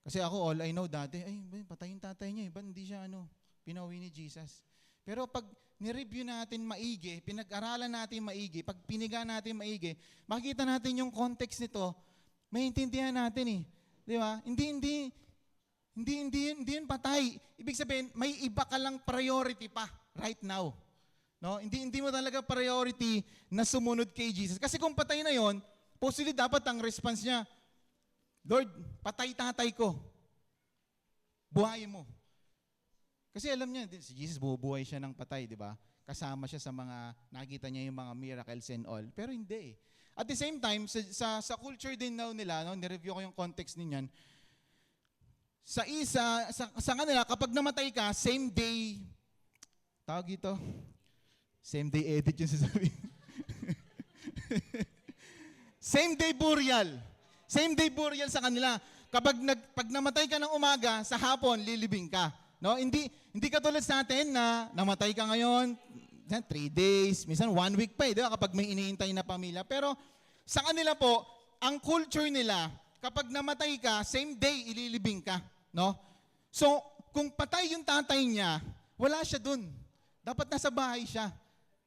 Kasi ako, all I know dati, patay yung tatay niya, ba't hindi siya pinauwi ni Jesus? Pero pag ni-review natin maigi, pinag-aralan natin maigi, pag piniga natin maigi, makikita natin yung context nito, maintindihan natin eh. Di ba? Hindi yun patay. Ibig sabihin, may iba ka lang priority pa right now. No? Hindi mo talaga priority na sumunod kay Jesus. Kasi kung patay na yon, possibly dapat ang response niya, Lord, patay tatay ko. Buhayin mo. Kasi alam niya, si Jesus bubuhay siya ng patay, di ba? Kasama siya sa mga, nakikita niya yung mga miracles and all. Pero hindi eh. At the same time, sa culture din nila, nireview ko yung context ninyan, sa kanila, kapag namatay ka, same day, tawag ito, same day edit yung sasabihin. Same day burial. Same day burial sa kanila. Pag namatay ka ng umaga, sa hapon, lilibing ka. No? Hindi katulad sa atin na namatay ka ngayon, 3 days, minsan 1 week pa, di ba? Kapag may iniintay na pamilya. Pero sa kanila po, ang culture nila, kapag namatay ka, same day, ililibing ka. No? So, kung patay yung tatay niya, wala siya dun. Dapat nasa bahay siya.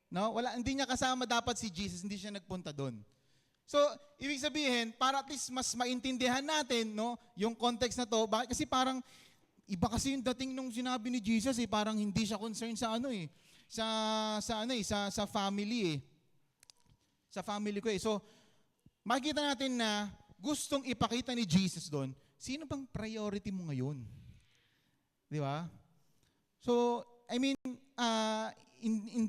No? Hindi niya kasama dapat si Jesus, hindi siya nagpunta dun. So, ibig sabihin, para at least mas maintindihan natin, no, yung context na to, bakit? Kasi parang, iba kasi yung dating nung sinabi ni Jesus, parang hindi siya concerned sa sa family Sa family ko So, makikita natin na gustong ipakita ni Jesus doon, sino bang priority mo ngayon? Di ba? So, I mean,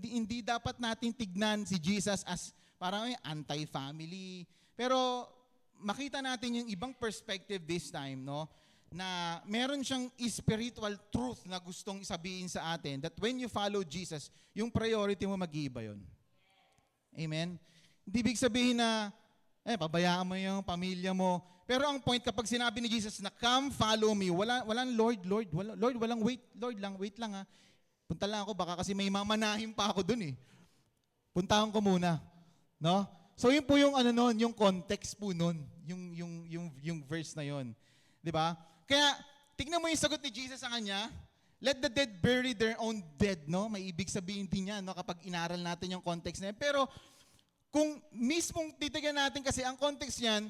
hindi dapat natin tignan si Jesus as parang anti-family. Pero makita natin yung ibang perspective this time, no? Na meron siyang spiritual truth na gustong sabihin sa atin that when you follow Jesus, yung priority mo mag-iiba yun. Amen? Hindi ibig sabihin na, pabayaan mo yung pamilya mo. Pero ang point, kapag sinabi ni Jesus na, come, follow me, walang Lord, walang wait lang ha. Punta lang ako, baka kasi may mamanahin pa ako dun Puntahan ko muna. No? So yun po yung yung context po nun, yung verse na yun. 'Di ba? Kaya tignan mo yung sagot ni Jesus sa kanya, let the dead bury their own dead, no? May ibig sabihin din yan, no, kapag inaral natin yung context na yan. Pero kung mismong titignan natin kasi ang context niyan,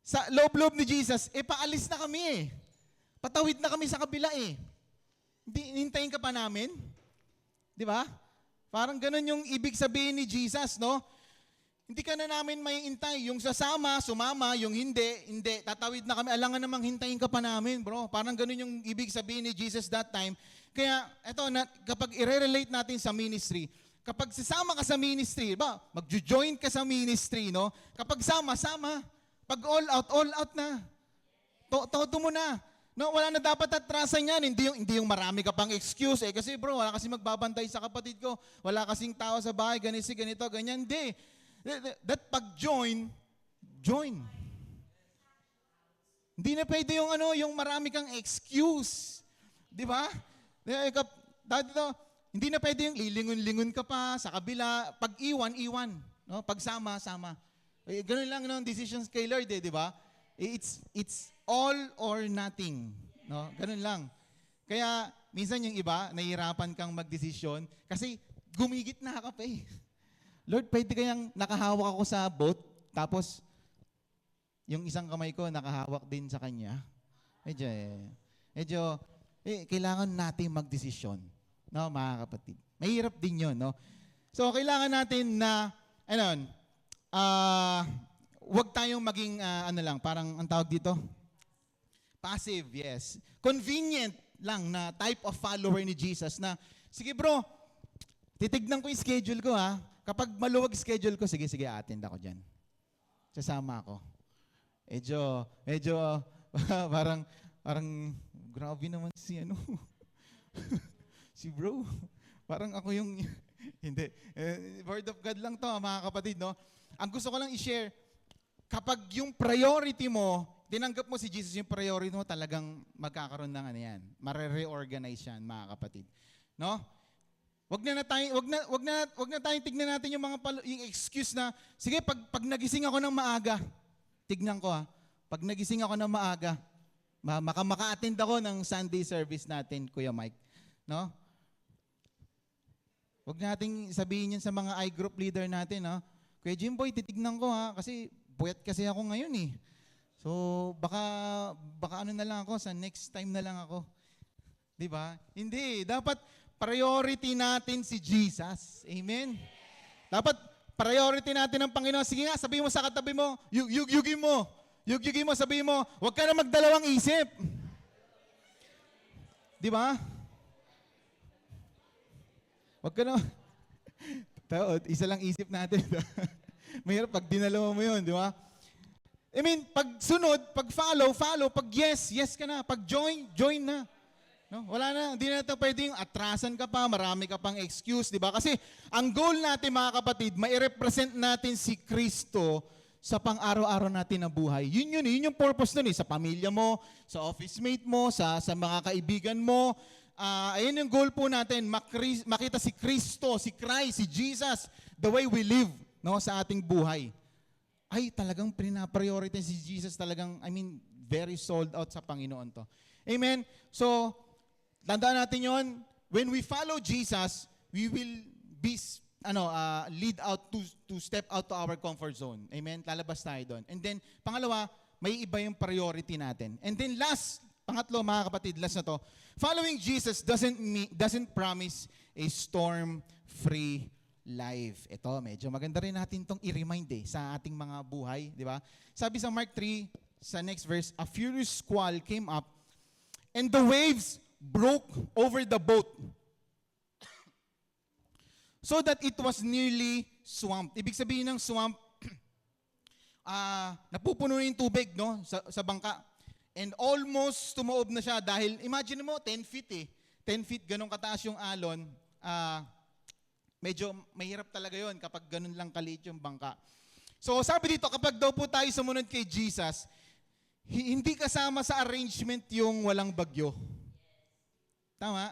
sa loob-loob ni Jesus, paalis na kami Patawid na kami sa kabila Hindi, hintayin ka pa namin? 'Di ba? Parang ganun yung ibig sabihin ni Jesus, no? Hindi ka na namin maiintay. Yung sasama, sumama, yung hindi, tatawid na kami. Alangan namang hintayin ka pa namin, bro. Parang ganun yung ibig sabihin ni Jesus that time. Kaya, kapag i-relate natin sa ministry, kapag sasama ka sa ministry, mag-join ka sa ministry, no? Kapag sama. Pag all out na. Todo mo na. No, wala na dapat atrasan yan. Hindi yung marami ka pang excuse kasi bro, wala kasi magbabantay sa kapatid ko. Wala kasing tao sa bahay, ganito, ganyan. Hindi. That pag-join. Hindi na pwede yung marami kang excuse. Di ba? Hindi na pwede yung lilingon-lingon ka pa sa kabila. Pag-iwan. No? Pagsama. Ganun lang decisions kay Lord di ba? It's all or nothing. No? Ganun lang. Kaya, minsan yung iba, nahihirapan kang magdesisyon kasi gumigit na ka pa Lord, pwede kayang nakahawak ako sa boat, tapos yung isang kamay ko nakahawak din sa Kanya. Medyo, kailangan natin magdesisyon. No, mga kapatid. Mahirap din yun, no? So, kailangan natin na, wag tayong maging, parang ang tawag dito? Passive, yes. Convenient lang na type of follower ni Jesus na, sige bro, titignan ko yung schedule ko Kapag maluwag schedule ko, sige, attend ako dyan. Sasama ako. Medyo, parang, grabe naman si si bro. Parang ako yung, hindi. Word of God lang to, mga kapatid, no? Ang gusto ko lang i-share, kapag yung priority mo, tinanggap mo si Jesus, yung priority mo, talagang magkakaroon ng yan. Mare-reorganize yan, mga kapatid. No? Wag na tayong tignan natin yung yung excuse na, sige, pag nagising ako ng maaga, tignan ko pag nagising ako ng maaga, maka-attend ako ng Sunday service natin, Kuya Mike. No? Wag nating sabihin yan sa mga I-group leader natin, Kuya Jimboy, titignan ko kasi puyat kasi ako ngayon So, baka na lang ako, sa next time na lang ako. 'Di ba? Hindi, dapat priority natin si Jesus. Amen? Dapat priority natin ang Panginoon. Sige nga, sabihin mo sa katabi mo, yugyugin mo, sabihin mo, huwag ka na magdalawang isip. Di ba? Huwag ka na, isa lang isip natin. Mahirap pag dinalawa mo yun, di ba? I mean, pag sunod, pag follow, pag yes ka na, pag join na. No, wala na, hindi na ito pwedeng atrasan ka pa, marami ka pang excuse, di ba? Kasi ang goal natin, mga kapatid, mai-represent natin si Kristo sa pang-araw-araw natin na buhay. Yun yung purpose nun sa pamilya mo, sa office mate mo, sa mga kaibigan mo. Ayun yung goal po natin, makita si Kristo, si Christ, si Jesus, the way we live, no, sa ating buhay. Ay, talagang pina-prioritize si Jesus, talagang, very sold out sa Panginoon to. Amen? So, tandaan natin yon. When we follow Jesus, we will be lead out to step out to our comfort zone. Amen? Lalabas tayo doon. And then, pangalawa, may iba yung priority natin. And then pangatlo mga kapatid, last na to, following Jesus doesn't promise a storm-free life. Ito, medyo maganda rin natin itong i-remind sa ating mga buhay, di ba? Sabi sa Mark 3, sa next verse, a furious squall came up and the waves broke over the boat so that it was nearly swamped. Ibig sabihin ng swamp, napupuno yung tubig, no, sa bangka. And almost tumuob na siya dahil, imagine mo, 10 feet 10 feet, ganun kataas yung alon. Medyo mahirap talaga yon kapag ganun lang kaliit yung bangka. So sabi dito, kapag daw po tayo sumunod kay Jesus, hindi kasama sa arrangement yung walang bagyo. Tama?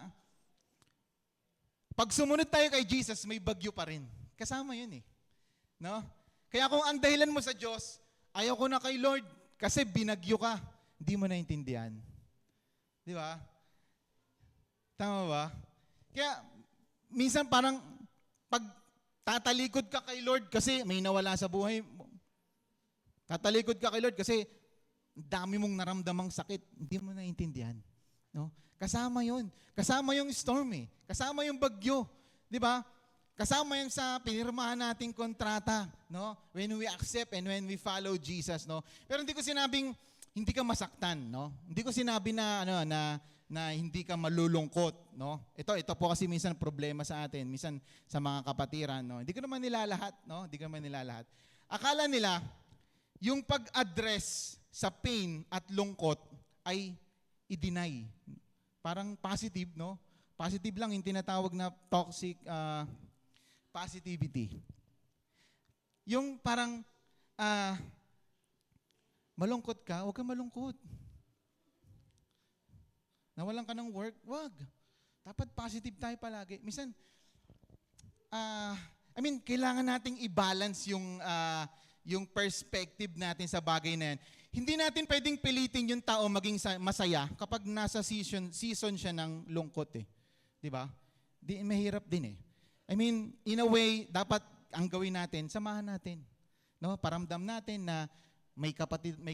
Pag sumunod tayo kay Jesus, may bagyo pa rin. Kasama yun no? Kaya kung ang dahilan mo sa Diyos, ayaw ko na kay Lord kasi binagyo ka. Hindi mo naintindihan. Di ba? Tama ba? Kaya, minsan parang, pag tatalikod ka kay Lord kasi may nawala sa buhay mo. Tatalikod ka kay Lord kasi dami mong naramdamang sakit. Hindi mo naintindihan. No? Kasama yun. Kasama yung storm Kasama yung bagyo. Di ba? Kasama yan sa pinirmahan nating kontrata. No? When we accept and when we follow Jesus. No? Pero hindi ko sinabing, hindi ka masaktan, no? Hindi ko sinabi na na hindi ka malulungkot, no? Ito po kasi minsan problema sa atin, minsan sa mga kapatiran, no? Hindi ko naman nila lahat, no? Hindi ko naman nila lahat. Akala nila yung pag-address sa pain at lungkot ay i-deny. Parang positive, no? Positive lang yung tinatawag na toxic positivity. Yung parang malungkot ka, huwag ka malungkot. Nawalan ka ng work, wag. Dapat positive tayo palagi. Minsan, kailangan nating i-balance yung perspective natin sa bagay na yan. Hindi natin pwedeng pilitin yung tao maging masaya kapag nasa season siya ng lungkot Di ba? Mahirap din in a way, dapat ang gawin natin, samahan natin. No? Paramdam natin na may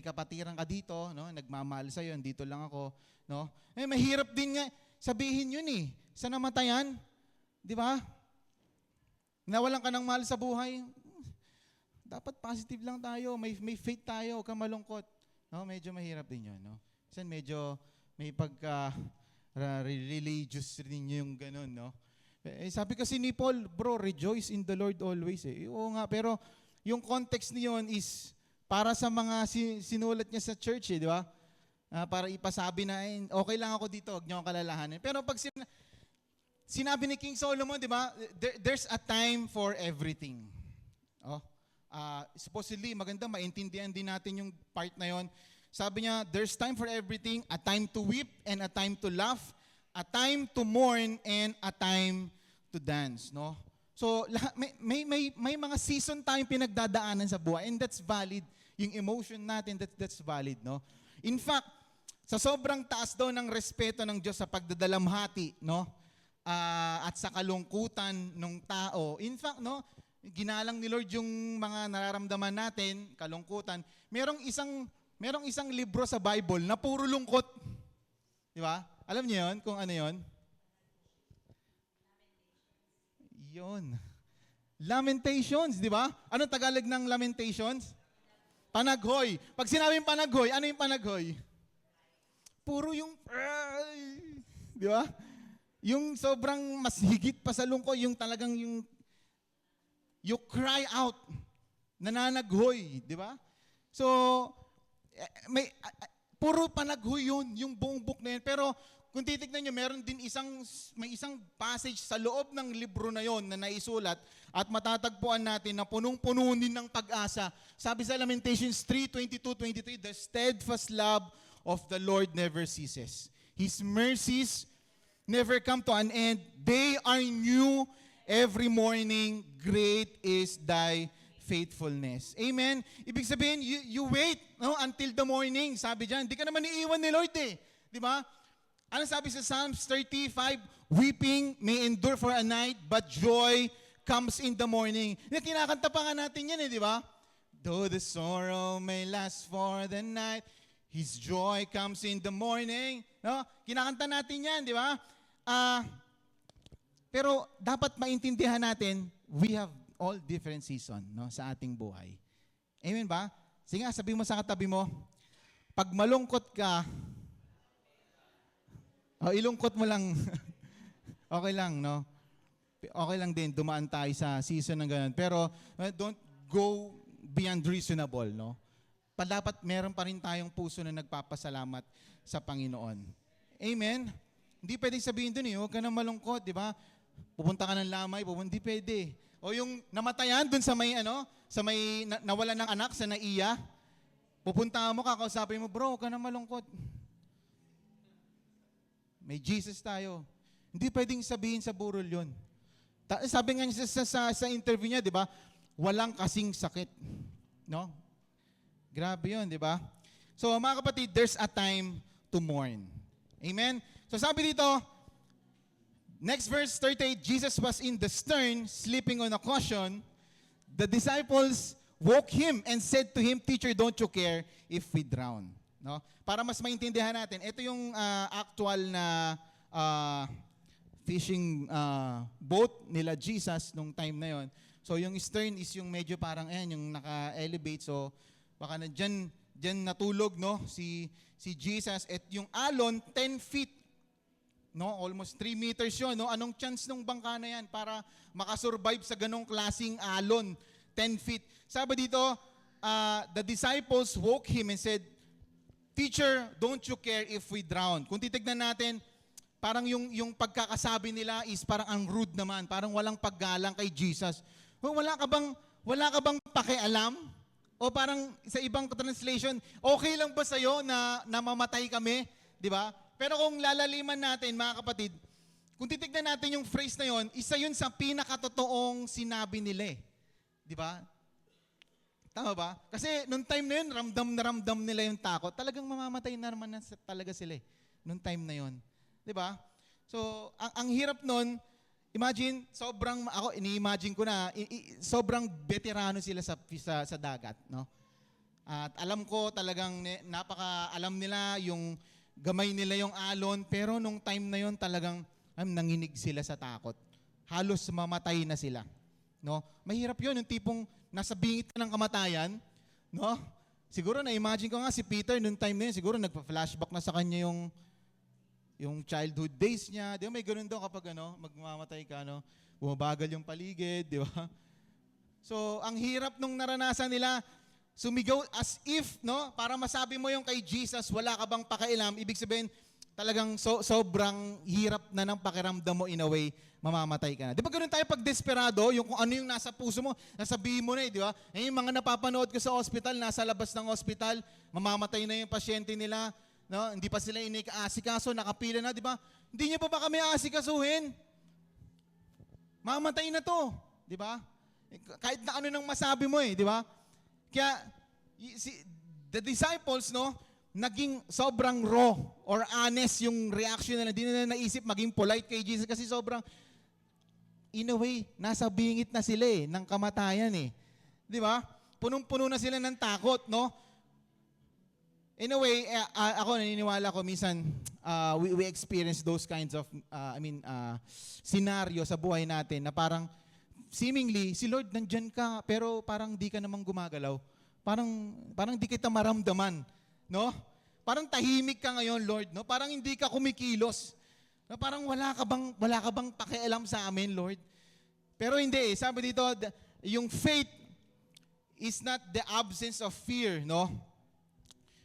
kapatiran ka dito, no? Nagmamahal sa iyo, dito lang ako, no? Mahirap din nga sabihin yun sa namatayan, 'di ba? Nawalan ka ng mahal sa buhay. Dapat positive lang tayo, may faith tayo, huwag kang malungkot. No, medyo mahirap din 'yon, no? Kasi medyo may pagka religious rin yung ganun, no? Sabi kasi ni Paul, bro, rejoice in the Lord always. Oo nga, pero yung context niyon is para sa mga sinulat niya sa church, di ba? Para ipasabi na, okay lang ako dito, huwag niyo akong kalalahanin. Pero pag sinabi ni King Solomon, di ba? There's a time for everything. Supposedly, maganda, maintindihan din natin yung part na yon. Sabi niya, there's time for everything, a time to weep and a time to laugh, a time to mourn and a time to dance, no? So, may mga season tayong pinagdadaanan sa buhay, and that's valid. Yung emotion natin, that's valid, no? In fact, sa sobrang taas daw ng respeto ng Diyos sa pagdadalamhati, no? At sa kalungkutan ng tao. In fact, no, ginalang ni Lord yung mga nararamdaman natin, kalungkutan. Merong isang libro sa Bible na puro lungkot. Di ba? Alam niyo 'yon kung ano 'yon? Yun. Lamentations, di ba? Anong Tagalog ng Lamentations? Panaghoy. Pag sinabing panaghoy, ano yung panaghoy? Puro yung, di ba? Yung sobrang mas higit pa sa lungkot, yung talagang you cry out, nananaghoy, di ba? So, puro panaghoy yun, yung buong book na yun. Pero, kung titignan nyo, meron din may isang passage sa loob ng libro na yon na naisulat at matatagpuan natin na punong-puno din ng pag-asa. Sabi sa Lamentations 3:22-23, the steadfast love of the Lord never ceases. His mercies never come to an end. They are new every morning. Great is thy faithfulness. Amen? Ibig sabihin, you wait until the morning. Sabi dyan, hindi ka naman iiwan ni Lord Di ba? Ano sabi sa Psalms 35? Weeping may endure for a night, but joy comes in the morning. Kinakanta pa nga natin yan di ba? Though the sorrow may last for the night, His joy comes in the morning. No? Kinakanta natin yan, di ba? Pero dapat maintindihan natin, we have all different season no, sa ating buhay. Amen ba? Sige nga, sabi mo sa katabi mo, pag malungkot ka, ilungkot mo lang, okay lang, no? Okay lang din, dumaan tayo sa season ng ganun. Pero don't go beyond reasonable, no? Dapat meron pa rin tayong puso na nagpapasalamat sa Panginoon. Amen? Hindi pwedeng sabihin dun huwag ka na malungkot, di ba? Pupunta ka ng lamay, hindi pwede. O yung namatayan dun sa may, nawalan ng anak sa naiya, pupunta mo, kakausapin mo, bro, huwag ka na malungkot. May Jesus tayo. Hindi pwedeng sabihin sa burol yun. Sabi nga niya sa interview niya, di ba? Walang kasing sakit. No? Grabe yun, di ba? So mga kapatid, there's a time to mourn. Amen? So sabi dito, next verse 38, Jesus was in the stern, sleeping on a cushion. The disciples woke him and said to him, Teacher, don't you care if we drown? No? Para mas maintindihan natin, ito yung actual na fishing boat nila Jesus nung time na yon. So yung stern is yung medyo parang yung naka-elevate. So baka na dyan natulog no si Jesus at yung alon 10 feet no, almost 3 meters yun no. Anong chance nung bangka na yan para makasurvive sa ganong klasing alon 10 feet? Sabi dito, the disciples woke him and said, Teacher, don't you care if we drown? Kung titignan natin, parang yung pagkakasabi nila is parang ang rude naman, parang walang paggalang kay Jesus. Wala ka bang pakialam? O parang sa ibang translation, okay lang ba sa'yo na mamatay kami? Di ba? Pero kung lalaliman natin, mga kapatid, kung titignan natin yung phrase na yon, isa yun sa pinakatotoong sinabi nila. Di ba? Tama ba? Kasi nung time na yun, ramdam nila yung takot. Talagang mamamatay na naman talaga sila nung time na yun. Di ba? So, ang hirap nun, imagine, ini-imagine ko na, sobrang veterano sila sa dagat, no? At alam ko talagang napaka-alam nila yung gamay nila yung alon, pero nung time na yon talagang nanginig sila sa takot. Halos mamatay na sila, no? Mahirap yun, yung tipong nasa bingit ka ng kamatayan, no? Siguro na-imagine ko nga si Peter nung time na yun, siguro nagpa-flashback na sa kanya yung childhood days niya, di ba may ganun daw kapag magmamatay ka, bumabagal yung paligid, di ba? So, ang hirap nung naranasan nila, sumigaw as if, para masabi mo yung kay Jesus, wala ka bang pakialam, ibig sabihin, talagang sobrang hirap na ng pakiramdam mo in a way, mamamatay ka na. Di ba ganun tayo pag desperado, yung kung ano yung nasa puso mo, nasabihin mo na di ba? Yung mga napapanood ko sa hospital, nasa labas ng hospital, mamamatay na yung pasyente nila, no? Hindi pa sila iniaasikaso, nakapila na, di ba? Hindi niyo pa ba kami aasikasuhin? Mamatay na to, di ba? Kahit na ano nang masabi mo di ba? Kaya the disciples, naging sobrang raw or honest yung reaction nila. Hindi nila naisip maging polite kay Jesus kasi sobrang, in a way, nasa bingit na sila ng kamatayan Di ba? Punong-puno na sila ng takot, In a way, ako naniniwala ko minsan we experience those kinds of scenario sa buhay natin na parang seemingly si Lord nandyan ka pero parang di ka namang gumagalaw. Parang di kita maramdaman, Parang tahimik ka ngayon, Lord, Parang hindi ka kumikilos. Parang wala ka bang pakialam sa amin, Lord? Pero hindi, sabi dito, yung faith is not the absence of fear,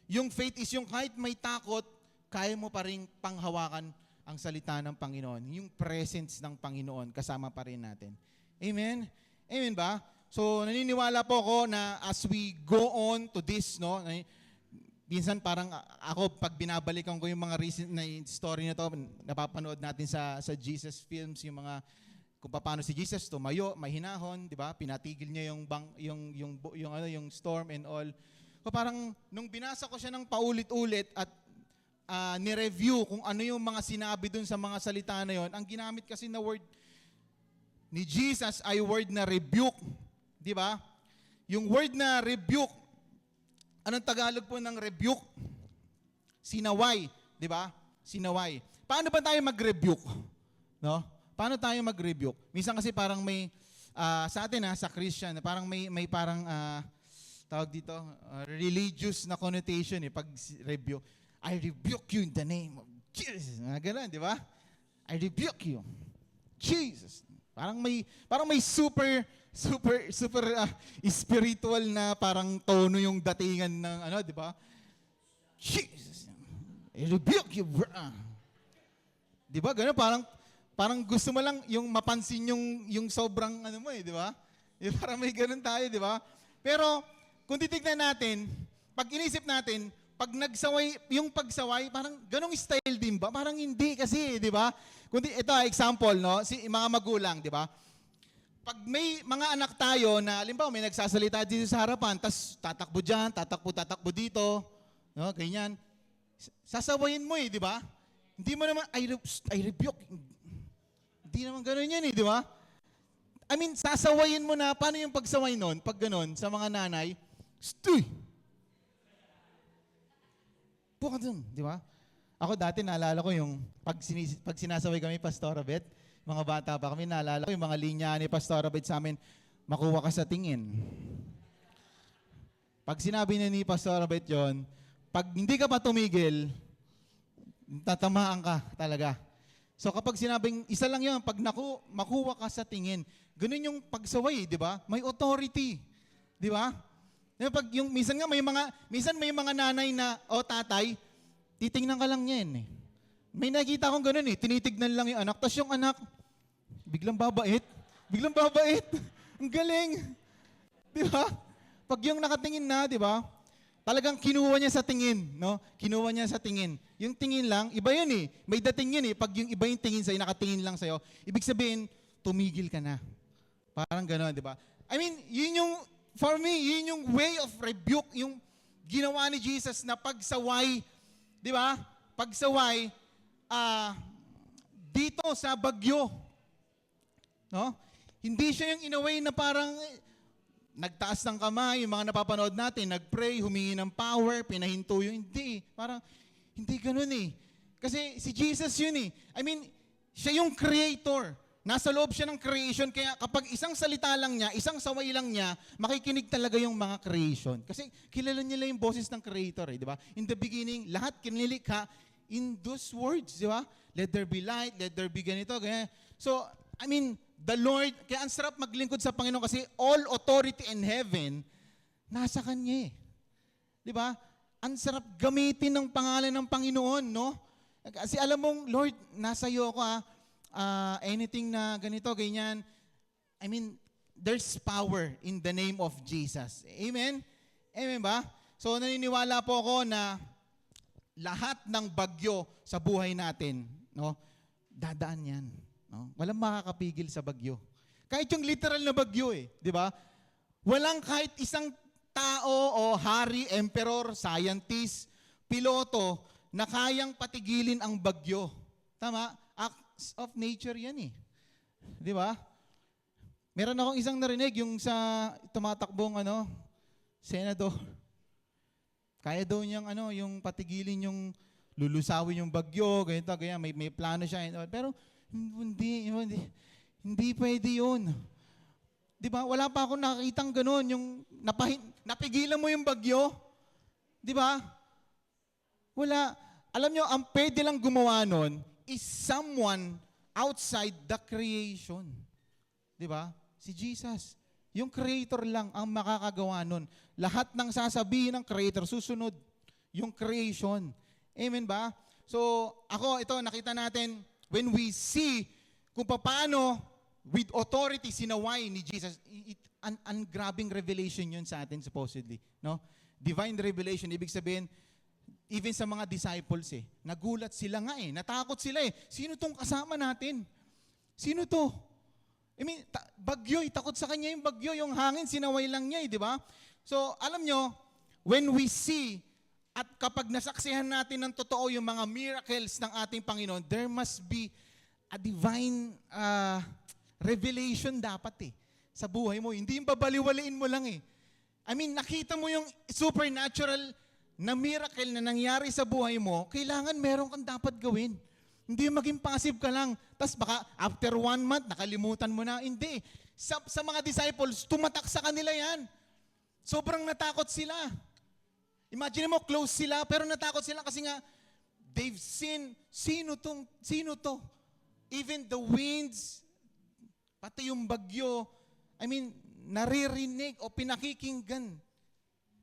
Yung faith is yung kahit may takot, kaya mo pa rin panghawakan ang salita ng Panginoon. Yung presence ng Panginoon, kasama pa rin natin. Amen? Amen ba? So, naniniwala po ako na as we go on to this, minsan parang ako, pag binabalikan ko yung mga recent na story na to, napapanood natin sa Jesus films, yung mga, kung paano si Jesus tumayo, mahinahon, di ba? Pinatigil niya yung storm and all. So parang nung binasa ko siya ng paulit-ulit at ni-review kung ano yung mga sinabi dun sa mga salita na yon, ang ginamit kasi na word ni Jesus ay word na rebuke. Di ba? Yung word na rebuke, anong Tagalog po ng rebuke? Sinaway. Di ba? Sinaway. Paano ba tayo mag-rebuke? No? Paano tayo mag-rebuke? Minsan kasi parang may, sa atin sa Christian, parang may parang, tawag dito, religious na connotation pag rebuke. I rebuke you in the name of Jesus. Ganun, di ba? I rebuke you. Jesus. Parang may super spiritual na parang tono yung datingan ng di ba? Jesus. I rebuke you, bro. Di ba? Ganun, parang gusto mo lang yung mapansin yung sobrang di ba? Parang may ganun tayo, di ba? Pero kung titignan natin, pag inisip natin, pag nagsaway, yung pagsaway, parang ganong style din ba? Parang hindi kasi, di ba? Kundi ito example, no? Mga magulang, di ba? Pag may mga anak tayo na, halimbawa, may nagsasalita dito sa harapan, tas tatakbo dyan, tatakbo dito, no? Ganyan. Sasawayin mo di ba? Hindi mo naman, I rebuke. Hindi naman ganun yan di ba? I mean, sasawayin mo na, paano yung pagsaway nun? Pag ganun, sa mga nanay, stoy! Buka dun, di ba? Ako dati naalala ko yung pag sinasaway kami, Pastora Beth, mga bata pa kami, naalala ko yung mga linya ni Pastora Beth sa amin, makuha ka sa tingin. Pag sinabi ni Pastora Beth yun, pag hindi ka pa tumigil, tatamaan ka talaga. So kapag sinabing, isa lang yun, pag makuha ka sa tingin, ganun yung pagsaway, di ba? May authority, di ba? Pag minsan may mga nanay na, tatay, titingnan ka lang yan May nakita akong ganun tinitignan lang yung anak, tas yung anak, biglang babait. Ang galing. Di ba? Pag yung nakatingin na, di ba? Talagang kinuha niya sa tingin, no? Kinuha niya sa tingin. Yung tingin lang, iba yun May dating yun Pag yung iba yung tingin sa'yo, nakatingin lang sa'yo, ibig sabihin, tumigil ka na. Parang gano'n, di ba? I mean, for me, yun yung way of rebuke, yung ginawa ni Jesus na pagsaway, di ba? Pagsaway, dito sa bagyo. No? Hindi siya yung in a way na parang nagtaas ng kamay, yung mga napapanood natin, nagpray, humingi ng power, pinahinto yung hindi. Parang, hindi ganun Kasi si Jesus yun I mean, siya yung creator. Nasa loob siya ng creation, kaya kapag isang salita lang niya, isang saway lang niya, makikinig talaga yung mga creation. Kasi kilala nila yung boses ng creator di ba? In the beginning, lahat kinilikha in those words, di ba? Let there be light, let there be ganito, ganyan. So, I mean, the Lord, kaya ang sarap maglingkod sa Panginoon kasi all authority in heaven, nasa Kanya Di ba? Ang sarap gamitin ng pangalan ng Panginoon, no? Kasi alam mong, Lord, nasa iyo ako anything na ganito, ganyan. I mean, there's power in the name of Jesus. Amen? Amen ba? So, naniniwala po ako na lahat ng bagyo sa buhay natin, no, dadaan yan. No? Walang makakapigil sa bagyo. Kahit yung literal na bagyo di ba? Walang kahit isang tao o hari, emperor, scientist, piloto na kayang patigilin ang bagyo. Tama? Acts of nature yan Di ba? Meron akong isang narinig yung sa tumatakbong senador. Kaya daw niyang yung patigilin yung lulusawin yung bagyo, ganito, ganyan, may plano siya. Pero hindi pwede yun. Di ba? Wala pa akong nakakitang ganun, yung napigilan mo yung bagyo. Di ba? Wala. Alam nyo, ang pwede lang gumawa nun is someone outside the creation. Di ba? Si Jesus. Yung creator lang ang makakagawa nun. Lahat ng sasabihin ng creator, susunod. Yung creation. Amen ba? So, ito, nakita natin, when we see kung paano with authority sinaway ni Jesus, ang grabing revelation yun sa atin supposedly. No? Divine revelation, ibig sabihin, even sa mga disciples nagulat sila nga natakot sila Sino tong kasama natin? Sino to? I mean, bagyo takot sa kanya yung bagyo, yung hangin, sinaway lang niya di ba? So, alam nyo, when we see At kapag nasaksihan natin ng totoo yung mga miracles ng ating Panginoon, there must be a divine revelation dapat sa buhay mo. Hindi yung babaliwalain mo lang I mean, nakita mo yung supernatural na miracle na nangyari sa buhay mo, kailangan meron kang dapat gawin. Hindi yung maging passive ka lang. Tapos baka after 1 month, nakalimutan mo na. Hindi. Sa mga disciples, tumatak sa kanila yan. Sobrang natakot sila. Imagine mo, close sila, pero natakot sila kasi nga, they've seen, sino to? Even the winds, pati yung bagyo, I mean, naririnig o pinakikinggan.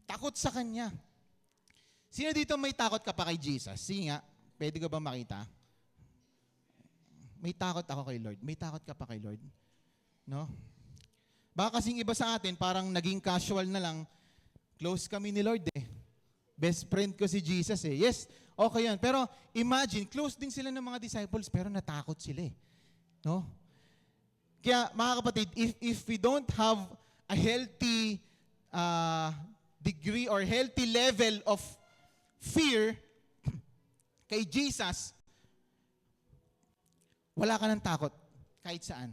Takot sa Kanya. Sino dito may takot ka pa kay Jesus? Sige nga, pwede ka ba makita? May takot ako kay Lord. May takot ka pa kay Lord? No? Baka kasing iba sa atin, parang naging casual na lang, close kami ni Lord Best friend ko si Jesus Yes, okay yan. Pero imagine, close din sila ng mga disciples, pero natakot sila No? Kaya mga kapatid, if we don't have a healthy degree or healthy level of fear kay Jesus, wala ka ng takot kahit saan.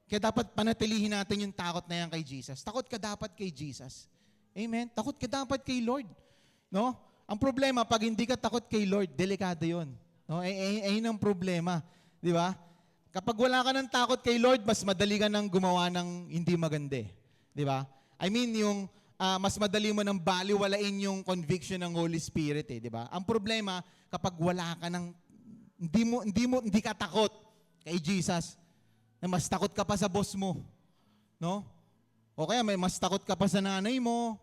Kaya dapat panatilihin natin yung takot na yan kay Jesus. Takot ka dapat kay Jesus. Amen? Takot ka dapat kay Lord. No? Ang problema, pag hindi ka takot kay Lord, delikado yun. No? Ayun ang problema. Di ba? Kapag wala ka ng takot kay Lord, mas madali ka nang gumawa ng hindi maganda. Di ba? I mean, yung mas madali mo nang baliwalain yung conviction ng Holy Spirit. Di ba? Ang problema, kapag wala ka ng, hindi ka takot kay Jesus, na mas takot ka pa sa boss mo. No? O kaya may mas takot ka pa sa nanay mo,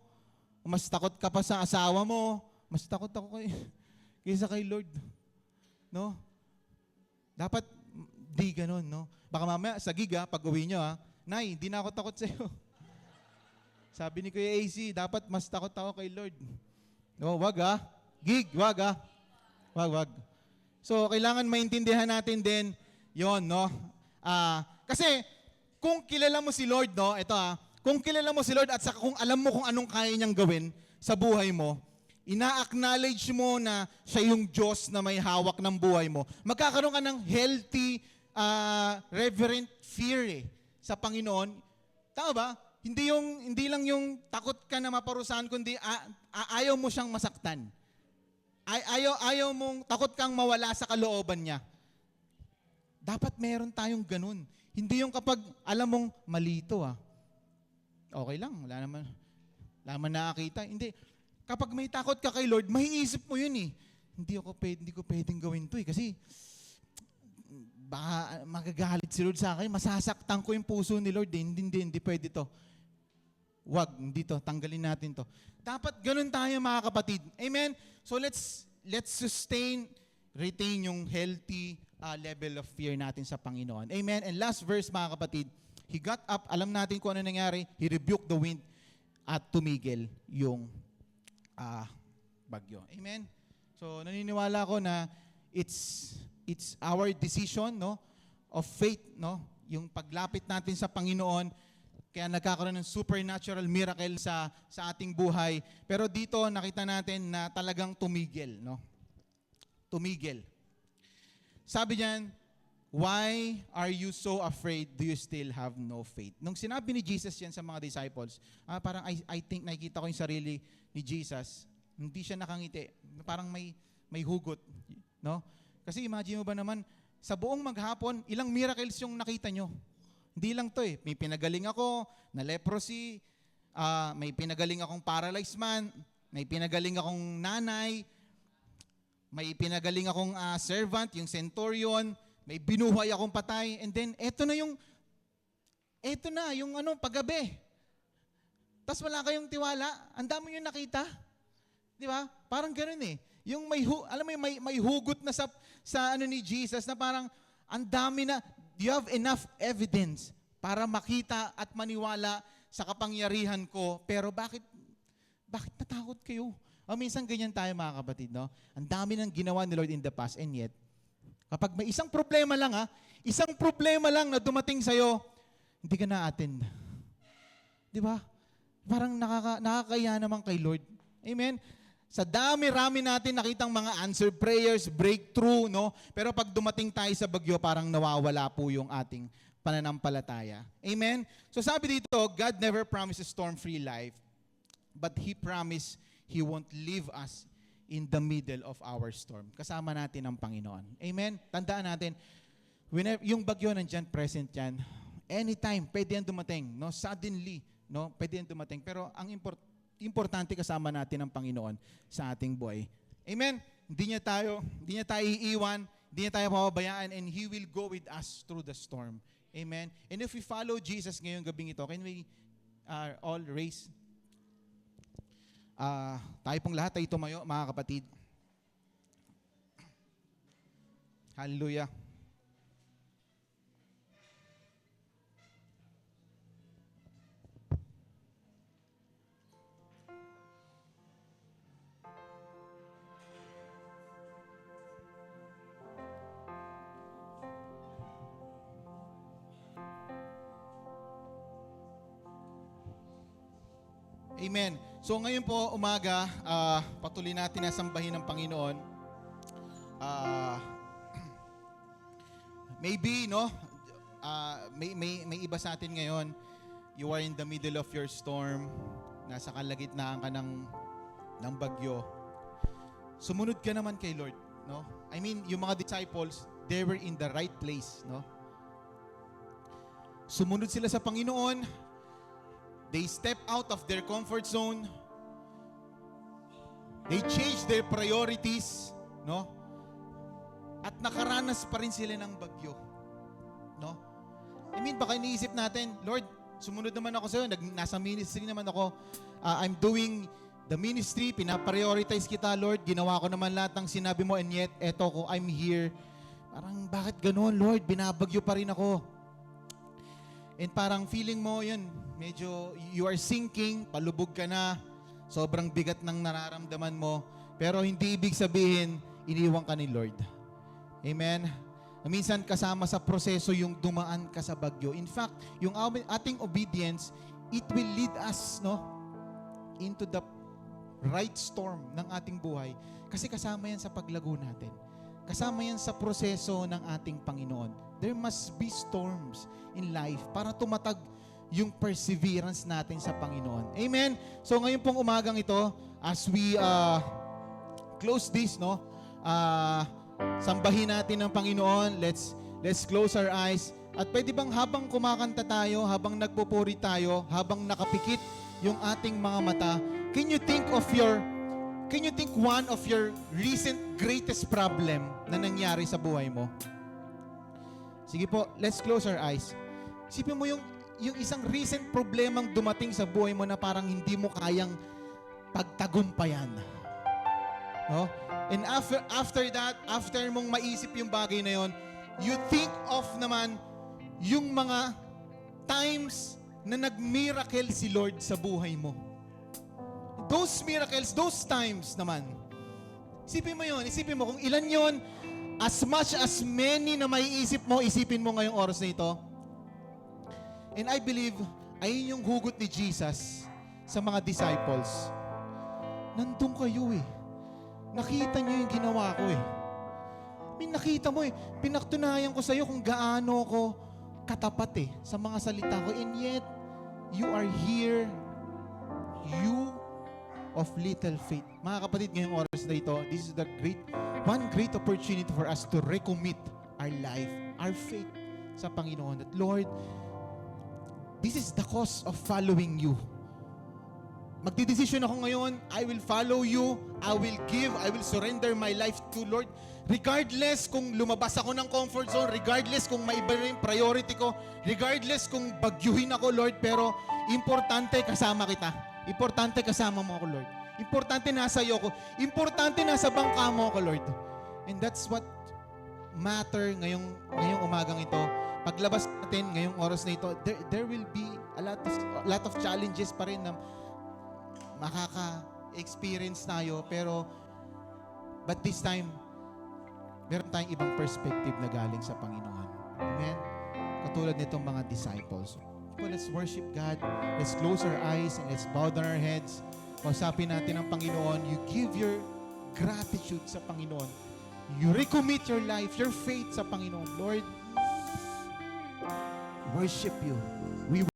mas takot ka pa sa asawa mo, mas takot ako kaysa kay Lord. No? Dapat di ganun, no? Baka mamaya sa gig pag uwi nyo Nay, di na ako takot sa'yo. Sabi ni Kuya AC, dapat mas takot ako kay Lord. No, wag Gig, wag Wag. So, kailangan maintindihan natin din yon, no? Kasi, kung kilala mo si Lord, no? Ito kung kilala mo si Lord at saka kung alam mo kung anong kaya niyang gawin sa buhay mo, ina-acknowledge mo na siya yung Diyos na may hawak ng buhay mo, magkakaroon ka ng healthy, reverent fear sa Panginoon. Tama ba? Hindi lang yung takot ka na maparusahan, kundi ayaw mo siyang masaktan. Ayaw mong takot kang mawala sa kalooban niya. Dapat meron tayong ganun. Hindi yung kapag alam mong malito okay lang, wala naman nakakita. Hindi. Kapag may takot ka kay Lord, maiisip mo yun Hindi ko pwedeng gawin to kasi baka magagalit si Lord sa akin, masasaktan ko yung puso ni Lord. Hindi pwede to. Wag, hindi to. Tanggalin natin to. Dapat ganun tayo mga kapatid. Amen? So let's retain yung healthy level of fear natin sa Panginoon. Amen? And last verse mga kapatid, he got up, alam natin kung ano nangyari, he rebuked the wind at tumigil yung bagyo. Amen? So naniniwala ko na it's our decision of faith, yung paglapit natin sa Panginoon, kaya nagkakaroon ng supernatural miracle sa ating buhay. Pero dito nakita natin na talagang tumigil, Tumigil. Sabi diyan, why are you so afraid? Do you still have no faith? Nung sinabi ni Jesus yan sa mga disciples, parang I think nakikita ko yung sarili ni Jesus. Hindi siya nakangiti. Parang may hugot, Kasi imagine mo ba naman, sa buong maghapon, ilang miracles yung nakita nyo? Hindi lang to May pinagaling ako na leprosy, may pinagaling akong paralyzed man, may pinagaling akong nanay, may pinagaling akong servant, yung centurion, may binuhay akong patay, and then eto na yung paggabi. Tapos wala kayong tiwala, ang dami yung nakita. Di ba? Parang ganoon Yung may hugot na sa ni Jesus na parang ang dami na, you have enough evidence para makita at maniwala sa kapangyarihan ko, pero bakit natakot kayo? Minsan ganyan tayo mga kapatid, Ang dami nang ginawa ni Lord in the past, and yet, kapag may isang problema lang na dumating sa'yo, hindi ka na-attend. Di ba? Parang nakakaya naman kay Lord. Amen? Sa dami-rami natin nakitang mga answered prayers, breakthrough, no? Pero pag dumating tayo sa bagyo, parang nawawala po yung ating pananampalataya. Amen? So sabi dito, God never promises storm-free life, but He promised He won't leave us in the middle of our storm. Kasama natin ang Panginoon. Amen? Tandaan natin, whenever, yung bagyo nandyan, present yan, anytime, pwede yan dumating. No? Suddenly, no? Pwede yan dumating. Pero ang importante kasama natin ang Panginoon sa ating buhay. Amen? Hindi niya tayo iiwan, hindi niya tayo pababayaan, and He will go with us through the storm. Amen? And if we follow Jesus ngayong gabing ito, can we all raise? Tayo pong lahat ay tumayo, mga kapatid. Hallelujah. Amen. So ngayon po umaga, patuloy natin na sambahin ng Panginoon. Maybe, no? May iba sa atin ngayon, you are in the middle of your storm, nasa kalagitnaan ka ng bagyo. Sumunod ka naman kay Lord, no? I mean, yung mga disciples, they were in the right place, no? Sumunod sila sa Panginoon. They step out of their comfort zone. They change their priorities, no? At nakaranas pa rin sila ng bagyo, no? I mean, baka iniisip natin, Lord, sumunod naman ako sa iyo, nasa ministry naman ako. I'm doing the ministry, pinaprioritize kita, Lord. Ginawa ko naman lahat ng sinabi mo, and yet, eto ko, I'm here. Parang, bakit ganoon, Lord? Binabagyo pa rin ako. And parang feeling mo, yun, medyo you are sinking, palubog ka na, sobrang bigat ng nararamdaman mo, pero hindi ibig sabihin, iniwan ka ni Lord. Amen? Minsan kasama sa proseso yung dumaan ka sa bagyo. In fact, yung ating obedience, it will lead us, no, into the right storm ng ating buhay. Kasi kasama yan sa paglago natin. Kasama yan sa proseso ng ating Panginoon. There must be storms in life para tumatag yung perseverance natin sa Panginoon. Amen? So ngayon pong umagang ito, as we close this, no, sambahin natin ang Panginoon. Let's close our eyes. At pwede bang habang kumakanta tayo, habang nagpupuri tayo, habang nakapikit yung ating mga mata, can you think one of your recent greatest problem na nangyari sa buhay mo? Sige po, let's close our eyes. Isipin mo yung isang recent problemang dumating sa buhay mo na parang hindi mo kayang pagtagumpayan. No? And after that, after mong maisip yung bagay na yon, you think of naman yung mga times na nag-miracle si Lord sa buhay mo. Those miracles, those times naman. Isipin mo yun. Isipin mo kung ilan yon, as much as many na maiisip mo, isipin mo ngayong oras na ito. And I believe, ayun yung hugot ni Jesus sa mga disciples. Nandun kayo eh. Nakita niyo yung ginawa ko eh. Nakita mo eh. Pinaktunayan ko sa'yo kung gaano ko katapat eh sa mga salita ko. And yet, you are here. You of little faith. Mga kapatid, ngayong oras na ito, this is the one great opportunity for us to recommit our life, our faith sa Panginoon. That Lord, this is the cost of following you. Magdidesisyon ako ngayon, I will follow you, I will give, I will surrender my life to Lord. Regardless kung lumabas ako ng comfort zone, regardless kung maiba na yung priority ko, regardless kung bagyuhin ako, Lord, pero importante kasama kita. Importante kasama mo ako, Lord. Importante nasa iyo ko. Importante nasa bangka mo ako, Lord. And that's what matter ngayong umagang ito. Paglabas natin ngayong oras na ito, there will be a lot of challenges pa rin na makaka-experience tayo, but this time, meron tayong ibang perspective na galing sa Panginoon. Amen? Katulad nitong mga disciples. So let's worship God. Let's close our eyes and let's bow down our heads. Kausapin natin ang Panginoon. You give your gratitude sa Panginoon. You recommit your life, your faith sa Panginoon. Lord, worship you. We